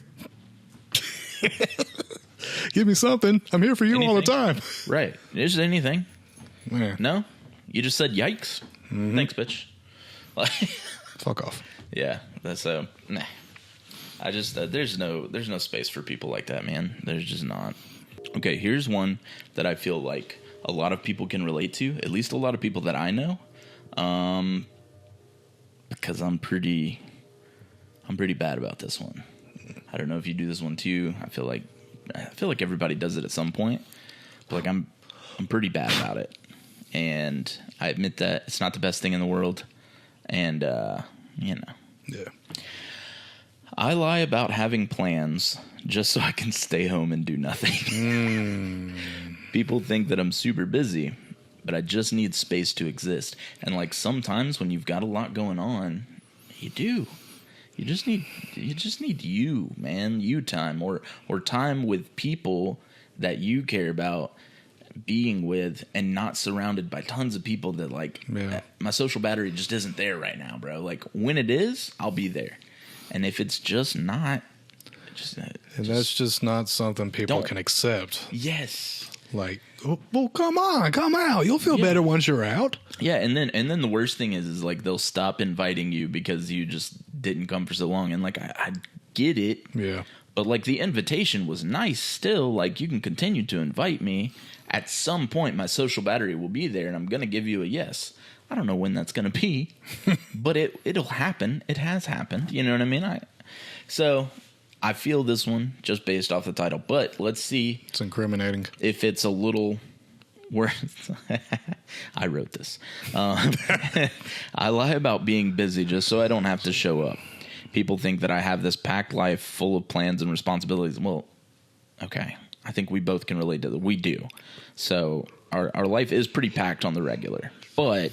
Give me something. I'm here for you all the time. right. Is there anything? Man, No? You just said yikes? Thanks, bitch. fuck off. Yeah, that's nah. I just there's no space for people like that, man. There's just not. Okay, here's one that I feel like a lot of people can relate to, at least a lot of people that I know, because I'm pretty bad about this one. I don't know if you do this one too. I feel like everybody does it at some point, but like I'm pretty bad about it, and I admit that it's not the best thing in the world. And, you know. Yeah. I lie about having plans just so I can stay home and do nothing. People think that I'm super busy, but I just need space to exist. And, like, sometimes when you've got a lot going on, you do. You just need you, man. You time or time with people that you care about being with, and not surrounded by tons of people that like my social battery just isn't there right now, bro. Like, when it is, I'll be there. And if it's just not, that's just not something people don't. can accept. Yes. Like, well, come on, come out. You'll feel better once you're out. Yeah, and then the worst thing is like they'll stop inviting you because you just didn't come for so long. And like I get it. Yeah. But like the invitation was nice still. Like, you can continue to invite me. At some point, my social battery will be there, and I'm going to give you a yes. I don't know when that's going to be, but it'll happen. It has happened. You know what I mean? So I feel this one just based off the title. But let's see. It's incriminating. If it's a little worse. I wrote this. I lie about being busy just so I don't have to show up. People think that I have this packed life full of plans and responsibilities. Well, okay. I think we both can relate to that. We do. So our life is pretty packed on the regular. But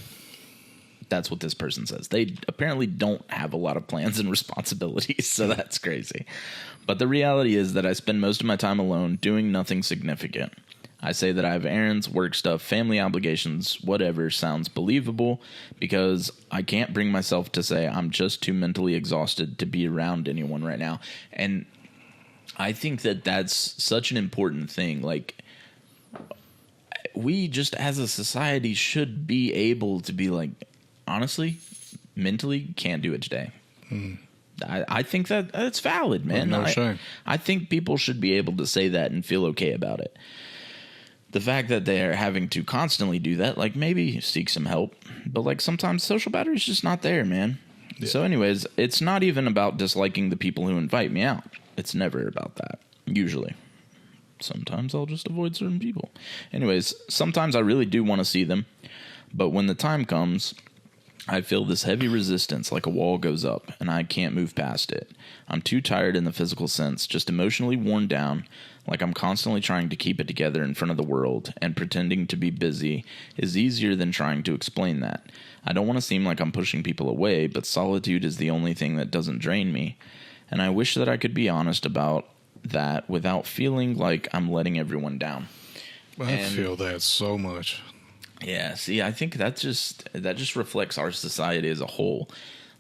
that's what this person says. They apparently don't have a lot of plans and responsibilities, so that's crazy. But the reality is that I spend most of my time alone doing nothing significant. I say that I have errands, work stuff, family obligations, whatever sounds believable because I can't bring myself to say I'm just too mentally exhausted to be around anyone right now. And I think that that's such an important thing. Like, we just as a society should be able to be like, honestly, mentally can't do it today. I think that that's valid, man. No shame. I think people should be able to say that and feel okay about it. The fact that they're having to constantly do that, like, maybe seek some help, but like sometimes social battery's just not there, man. Yeah. So anyways, it's not even about disliking the people who invite me out. It's never about that, usually. Sometimes I'll just avoid certain people. Anyways, sometimes I really do want to see them, but when the time comes, I feel this heavy resistance like a wall goes up, and I can't move past it. I'm too tired in the physical sense, just emotionally worn down, like I'm constantly trying to keep it together in front of the world, and pretending to be busy is easier than trying to explain that. I don't want to seem like I'm pushing people away, but solitude is the only thing that doesn't drain me, and I wish that I could be honest about that without feeling like I'm letting everyone down. I feel that so much. Yeah, see, I think that just reflects our society as a whole.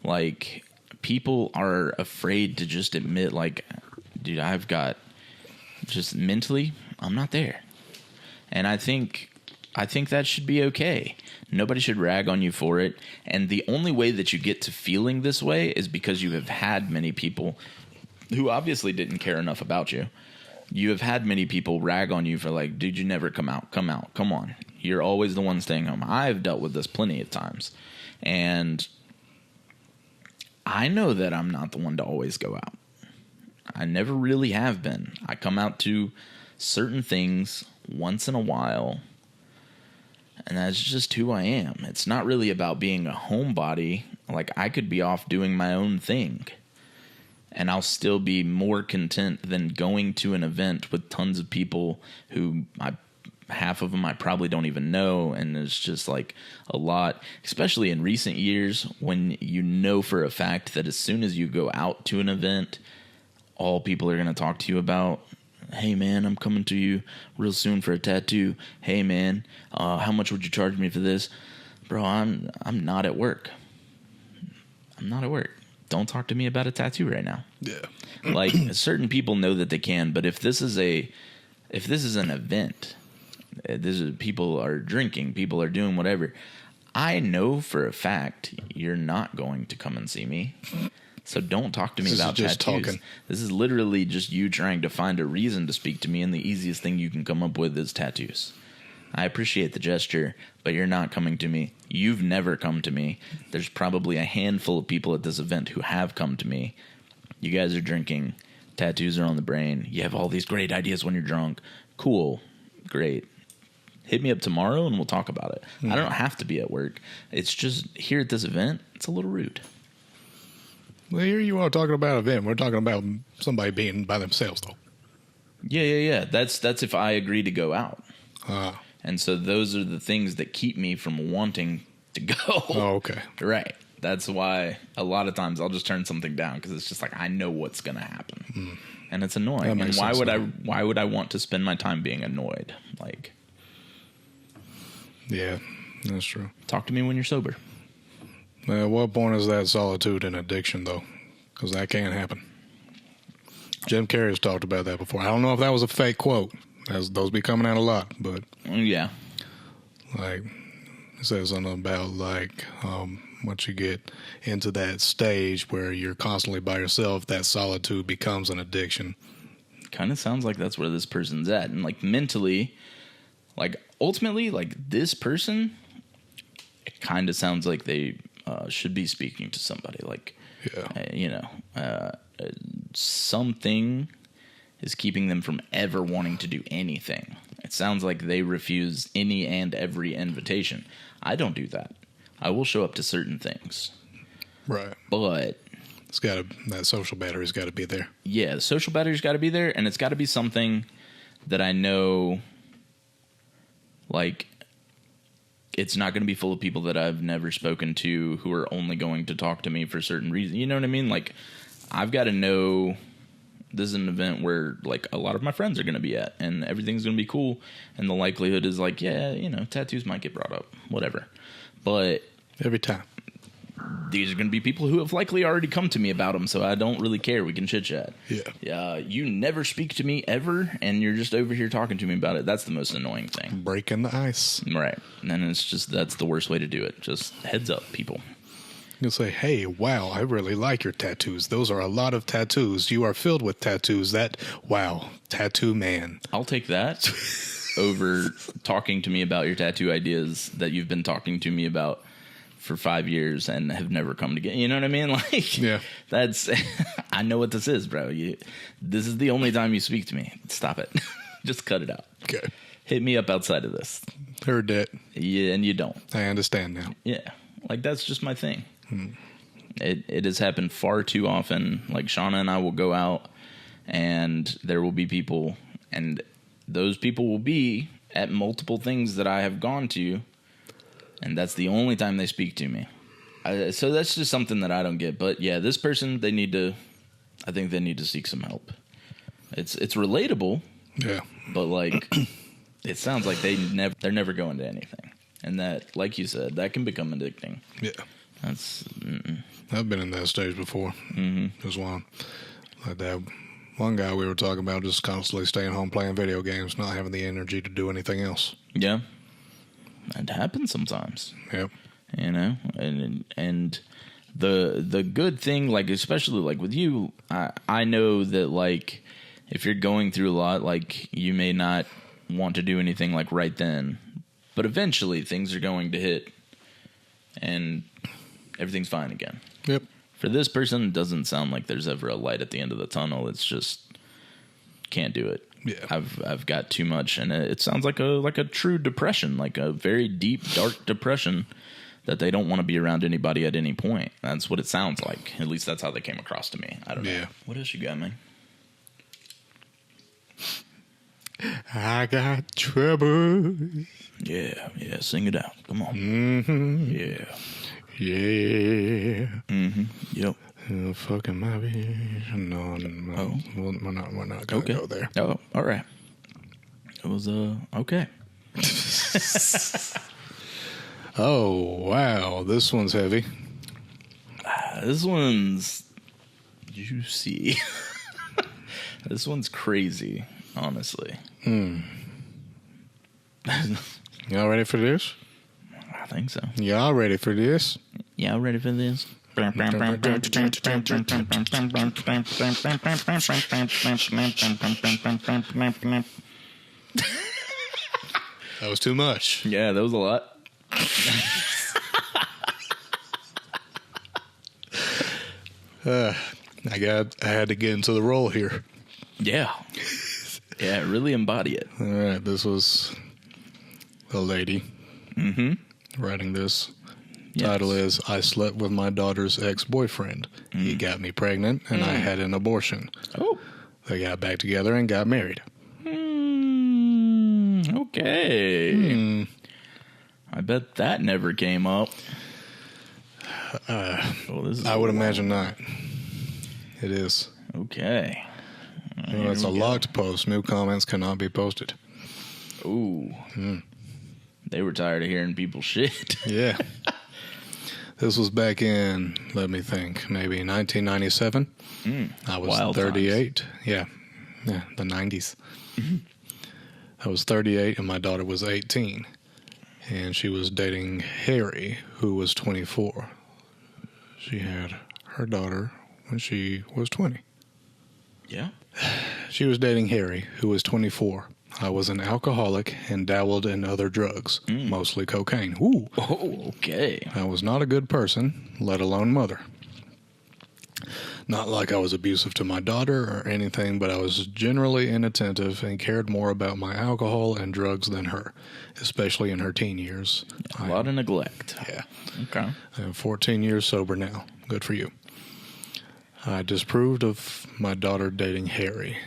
Like, people are afraid to just admit, like, dude, I've got just mentally, I'm not there. And I think that should be okay. Nobody should rag on you for it. And the only way that you get to feeling this way is because you have had many people who obviously didn't care enough about you. You have had many people rag on you for like, dude, you never come out, come on. You're always the one staying home. I've dealt with this plenty of times. And I know that I'm not the one to always go out. I never really have been. I come out to certain things once in a while, and that's just who I am. It's not really about being a homebody. Like, I could be off doing my own thing, and I'll still be more content than going to an event with tons of people who half of them I probably don't even know, and it's just like a lot, especially in recent years when you know for a fact that as soon as you go out to an event, all people are going to talk to you about, hey man, I'm coming to you real soon for a tattoo. Hey man, how much would you charge me for this? Bro, I'm not at work. I'm not at work. Don't talk to me about a tattoo right now. Yeah. Like, certain people know that they can, but if this is an event, people are drinking, people are doing whatever, I know for a fact you're not going to come and see me. So don't talk to me about tattoos. Talking. This is literally just you trying to find a reason to speak to me, and the easiest thing you can come up with is tattoos. I appreciate the gesture, but you're not coming to me. You've never come to me. There's probably a handful of people at this event who have come to me. You guys are drinking. Tattoos are on the brain. You have all these great ideas when you're drunk. Cool. Great. Hit me up tomorrow and we'll talk about it. I don't have to be at work. It's just here at this event, it's a little rude. Well, here you are talking about an event. We're talking about somebody being by themselves, though. Yeah. That's if I agree to go out. And so those are the things that keep me from wanting to go. Oh, okay. Right. That's why a lot of times I'll just turn something down because it's just like I know what's going to happen. And it's annoying. And why would I want to spend my time being annoyed? Like, yeah, that's true. Talk to me when you're sober. At what point is that solitude an addiction, though? Because that can happen. Jim Carrey's talked about that before. I don't know if that was a fake quote. Those be coming out a lot, but yeah, like it says something about like once you get into that stage where you're constantly by yourself, that solitude becomes an addiction. Kind of sounds like that's where this person's at, and like mentally, like ultimately, like this person, it kind of sounds like they should be speaking to somebody. Like, something is keeping them from ever wanting to do anything. It sounds like they refuse any and every invitation. I don't do that. I will show up to certain things. Right. But that social battery's got to be there. Yeah, the social battery's got to be there, and it's got to be something that I know, like, it's not going to be full of people that I've never spoken to who are only going to talk to me for certain reasons. You know what I mean? Like, I've got to know this is an event where like a lot of my friends are going to be at, and everything's going to be cool. And the likelihood is like, yeah, you know, tattoos might get brought up, whatever. But Every time. these are going to be people who have likely already come to me about them, so I don't really care. We can chit chat. Yeah. You never speak to me ever, and you're just over here talking to me about it. That's the most annoying thing. Breaking the ice. Right. And it's just, that's the worst way to do it. Just heads up, people. You'll say, hey, wow, I really like your tattoos. Those are a lot of tattoos. You are filled with tattoos. Wow, tattoo man. I'll take that over talking to me about your tattoo ideas that you've been talking to me about for 5 years and have never come together. You know what I mean? Like, Yeah. That's, I know what this is, bro. This is the only time you speak to me. Stop it. Just cut it out. Okay. Hit me up outside of this. Heard that. Yeah, and you don't. I understand now. Yeah. Like, that's just my thing. It has happened far too often. Like, Shauna and I will go out, and there will be people, and those people will be at multiple things that I have gone to, and that's the only time they speak to me. So that's just something that I don't get. But yeah, this person, I think they need to seek some help. It's relatable. Yeah. But like, it sounds like they're never going to anything. And that, like you said, that can become addicting. Yeah. That's, I've been in that stage before. mm-hmm. Just one. Like that one guy we were talking about just constantly staying home playing video games, not having the energy to do anything else. Yeah. It happens sometimes. Yep. You know? And the good thing, like, especially like with you, I know that like if you're going through a lot, like you may not want to do anything like right then, but eventually things are going to hit and everything's fine again. Yep. For this person, it doesn't sound like there's ever a light at the end of the tunnel. It's just can't do it. Yeah. I've got too much, and it sounds like a true depression, like a very deep, dark depression that they don't want to be around anybody at any point. That's what it sounds like. At least that's how they came across to me. I don't know. Yeah. What else you got, man? I got trouble. Yeah, sing it out. Come on. Mm-hmm. Yeah. Yeah. Mm-hmm. Yep. Fucking my bitch. No. Oh. We're not gonna go there. Oh, all right. It was okay. Oh wow, this one's heavy. This one's juicy. This one's crazy, honestly. Y'all ready for this? I think so. Y'all ready for this? Y'all ready for this? That was too much. Yeah, that was a lot. I had to get into the role here. Yeah. Yeah, really embody it. All right, this was a lady writing this. Yes. Title is I slept with my daughter's ex-boyfriend. He got me pregnant and I had an abortion. Oh. They got back together and got married. Okay. I bet that never came up. I would imagine not. It is. Okay. Well, it's a locked post. New comments cannot be posted. Ooh. They were tired of hearing people shit. Yeah. This was back in, let me think, maybe 1997. I was Wild 38. Yeah, the 90s. I was 38 and my daughter was 18. And she was dating Harry, who was 24. She had her daughter when she was 20. Yeah. She was dating Harry, who was 24. I was an alcoholic and dabbled in other drugs, mostly cocaine. Ooh. Oh, okay. I was not a good person, let alone mother. Not like I was abusive to my daughter or anything, but I was generally inattentive and cared more about my alcohol and drugs than her, especially in her teen years. A lot of neglect. Yeah. Okay. I'm 14 years sober now. Good for you. I disapproved of my daughter dating Harry,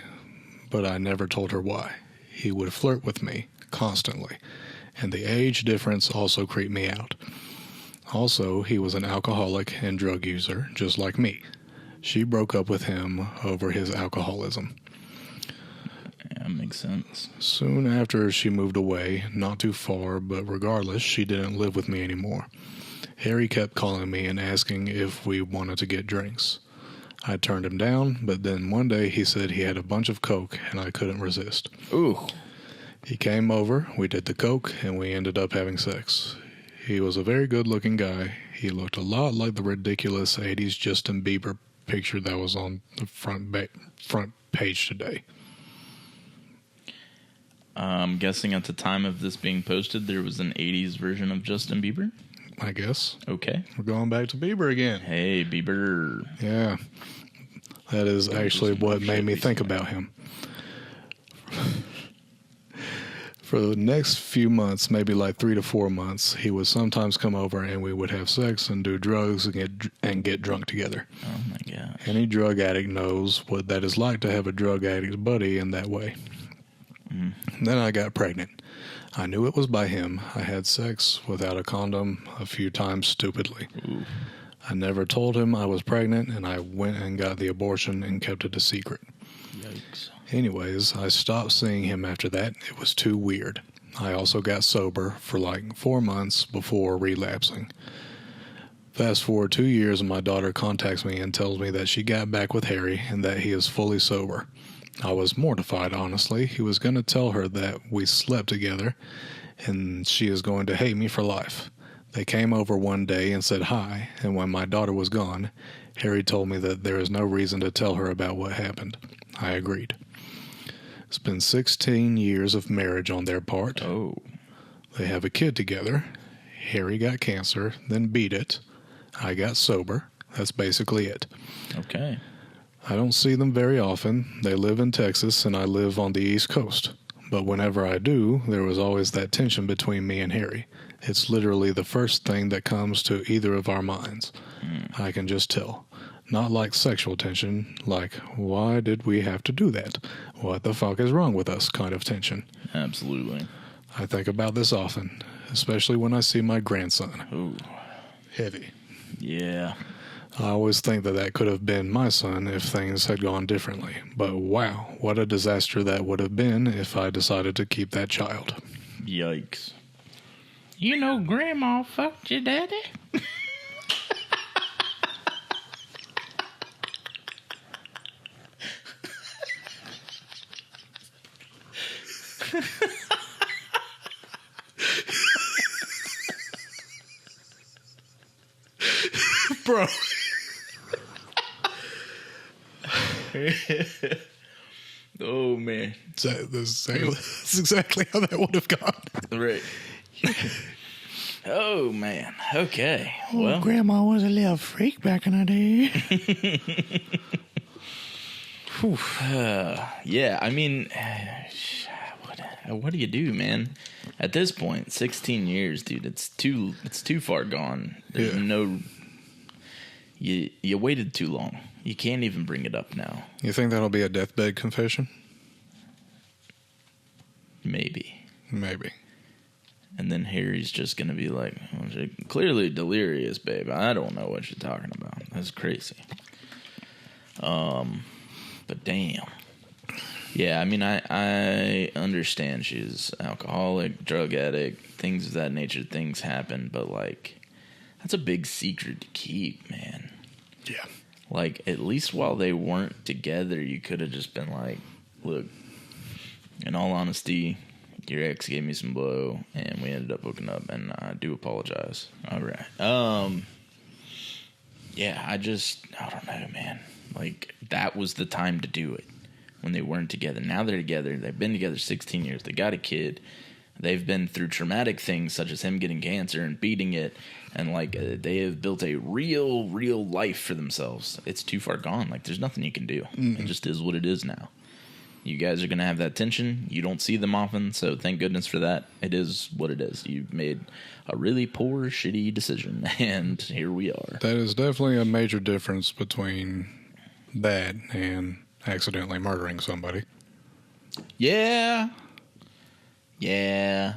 but I never told her why. He would flirt with me constantly, and the age difference also creeped me out. Also, he was an alcoholic and drug user, just like me. She broke up with him over his alcoholism. Yeah, that makes sense. Soon after, she moved away, not too far, but regardless, she didn't live with me anymore. Harry kept calling me and asking if we wanted to get drinks. I turned him down, but then one day he said he had a bunch of Coke and I couldn't resist. Ooh. He came over, we did the Coke, and we ended up having sex. He was a very good-looking guy. He looked a lot like the ridiculous 80s Justin Bieber picture that was on the front page today. I'm guessing at the time of this being posted, there was an 80s version of Justin Bieber? I guess. Okay. We're going back to Bieber again. Hey, Bieber. Yeah. That is actually what made me think about him. For the next few months, maybe like 3 to 4 months, he would sometimes come over and we would have sex and do drugs and get drunk together. Oh, my gosh. Any drug addict knows what that is like to have a drug addict's buddy in that way. Then I got pregnant. I knew it was by him. I had sex without a condom a few times stupidly. Ooh. I never told him I was pregnant, and I went and got the abortion and kept it a secret. Yikes. Anyways, I stopped seeing him after that. It was too weird. I also got sober for like 4 months before relapsing. Fast forward 2 years and my daughter contacts me and tells me that she got back with Harry and that he is fully sober. I was mortified, honestly. He was going to tell her that we slept together and she is going to hate me for life. They came over one day and said hi, and when my daughter was gone, Harry told me that there is no reason to tell her about what happened. I agreed. It's been 16 years of marriage on their part. Oh. They have a kid together. Harry got cancer, then beat it. I got sober. That's basically it. Okay. I don't see them very often. They live in Texas and I live on the East Coast. But whenever I do, there was always that tension between me and Harry. It's literally the first thing that comes to either of our minds. I can just tell. Not like sexual tension, like, why did we have to do that? What the fuck is wrong with us kind of tension. Absolutely. I think about this often, especially when I see my grandson. Ooh. Heavy. Yeah. I always think that that could have been my son if things had gone differently. But wow, what a disaster that would have been if I decided to keep that child. Yikes. You know Grandma fucked your daddy? Bro. Oh, man. That's exactly how that would have gone. Right. Oh, man. Okay. Well, Grandma was a little freak back in the day. yeah, I mean, what do you do, man? At this point, 16 years, dude, it's too far gone. There's no... You waited too long. You can't even bring it up now. You think that'll be a deathbed confession? Maybe. Maybe. And then Harry's just going to be like, well, you're clearly delirious, babe. I don't know what you're talking about. That's crazy. But damn. Yeah, I mean, I understand she's alcoholic, drug addict, things of that nature. Things happen, but, like, that's a big secret to keep, man. Yeah. Like, at least while they weren't together, you could have just been like, look, in all honesty, your ex gave me some blow, and we ended up hooking up, and I do apologize. All right. Yeah, I don't know, man. Like, that was the time to do it when they weren't together. Now they're together. They've been together 16 years. They got a kid. They've been through traumatic things such as him getting cancer and beating it. And, like, they have built a real life for themselves. It's too far gone. Like, there's nothing you can do. It just is what it is now. You guys are going to have that tension. You don't see them often, so thank goodness for that. It is what it is. You've made a really poor, shitty decision, and here we are. That is definitely a major difference between that and accidentally murdering somebody. Yeah. Yeah.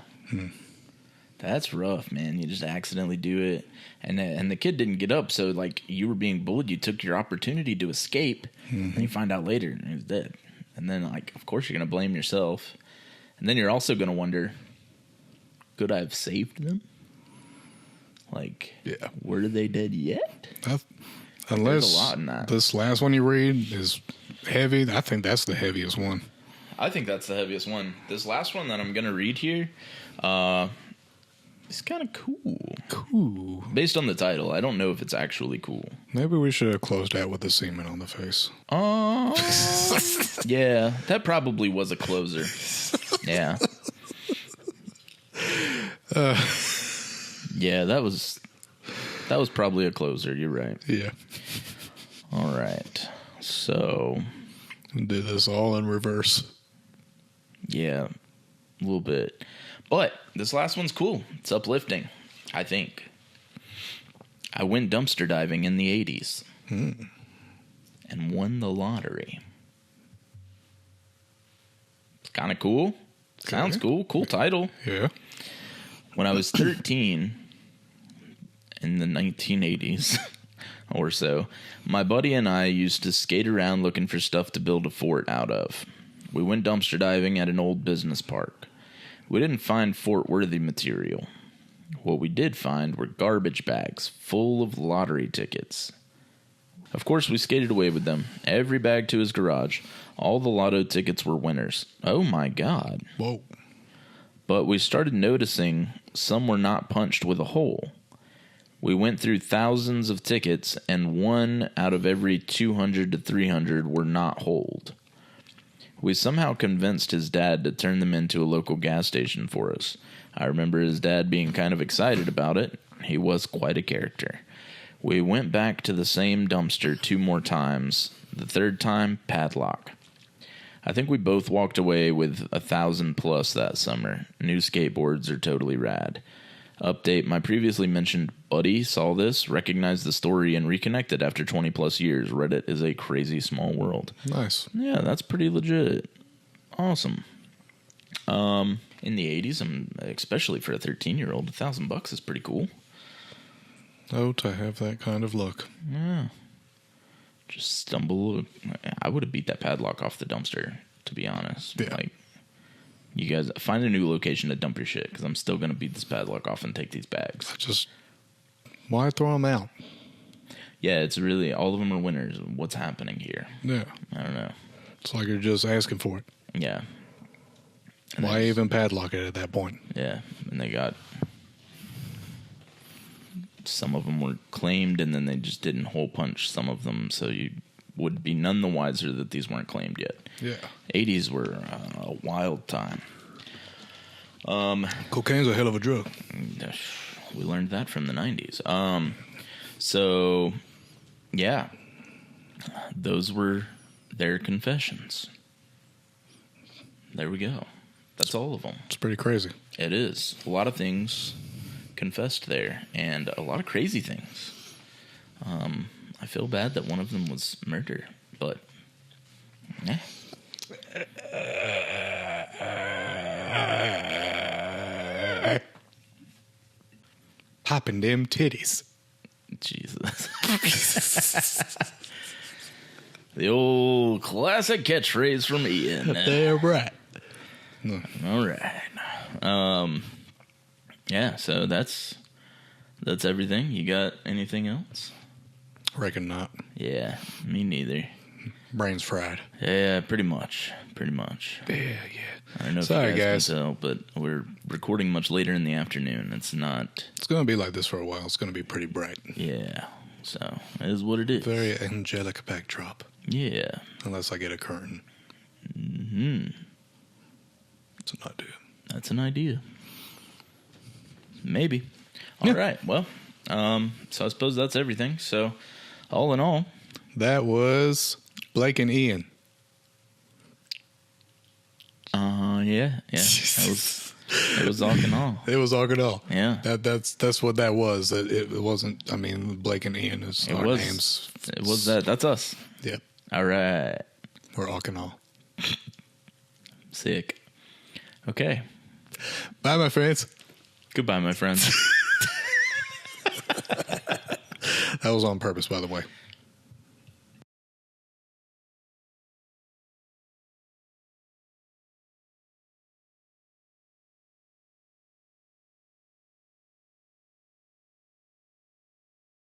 That's rough, man. You just accidentally do it, and the kid didn't get up, so like you were being bullied. You took your opportunity to escape, and you find out later and he was dead. And then, like, of course, you're gonna blame yourself, and then you're also gonna wonder, could I have saved them? Like, Yeah. were they dead yet? Unless a lot in that. this last one you read is heavy, I think that's the heaviest one. I think that's the heaviest one. This last one that I'm gonna read here, it's kind of cool. Cool. Based on the title, I don't know if it's actually cool. Maybe we should have closed out with the semen on the face. Oh, yeah, that probably was a closer. Yeah. Yeah, that was probably a closer. You're right. Yeah. All right. So, Did this all in reverse. yeah, a little bit. But this last one's cool. It's uplifting, I think. I went dumpster diving in the 80s and won the lottery. It's kind of cool. Sounds cool. Cool title. Yeah. When I was 13 in the 1980s or so, my buddy and I used to skate around looking for stuff to build a fort out of. We went dumpster diving at an old business park. We didn't find fort-worthy material. What we did find were garbage bags full of lottery tickets. Of course, we skated away with them. Every bag to his garage. All the lotto tickets were winners. Oh my God. Whoa. But we started noticing some were not punched with a hole. We went through thousands of tickets, and 1 out of every 200 to 300 were not holed. We somehow convinced his dad to turn them into a local gas station for us. I remember his dad being kind of excited about it. He was quite a character. We went back to the same dumpster 2 more times. The 3rd time, padlock. I think we both walked away with 1,000 plus that summer. New skateboards are totally rad. Update, my previously mentioned buddy saw this, recognized the story, and reconnected after 20 plus years. Reddit is a crazy small world. Nice. Yeah, that's pretty legit. Awesome. In the 80s, especially for a 13-year-old, $1,000 is pretty cool. Oh, to have that kind of luck. Yeah. Just stumble. I would have beat that padlock off the dumpster, to be honest. Yeah. Like, you guys find a new location to dump your shit, because I'm still going to beat this padlock off and take these bags. Why throw them out? Yeah, it's really, all of them are winners. What's happening here? Yeah. I don't know. It's like you're just asking for it. Yeah. And Why even padlock it at that point? Yeah, and they got, some of them were claimed, and then they just didn't hole punch some of them, so you would be none the wiser that these weren't claimed yet. Yeah. 80s were a wild time. Cocaine's a hell of a drug. We learned that from the 90s. So, yeah, those were their confessions. There we go. That's all of them. It's pretty crazy. It is. A lot of things confessed there, and a lot of crazy things. I feel bad that one of them was murder, but yeah. Popping them titties. Jesus. The old classic catchphrase from Ian. They're right. All right. Yeah, so that's everything. You got anything else? Reckon not. Yeah, me neither. Brain's fried. Yeah, pretty much. Yeah. I don't know Sorry, if you guys. can tell, but we're recording much later in the afternoon. It's not. It's going to be like this for a while. It's going to be pretty bright. Yeah, so it is what it is. Very angelic backdrop. Yeah. Unless I get a curtain. Mm-hmm. It's an idea. That's an idea. Maybe. All right. Well, so I suppose that's everything. So, all in all, That was Blake and Ian. yeah. It was Awk and all. It was Awk Awe. Yeah. That's what that was. It wasn't. I mean, Blake and Ian is our names. It was that. That's us. Yep. All right. We're Awk Awe. Sick. Okay. Bye, my friends. Goodbye, my friends. That was on purpose, by the way.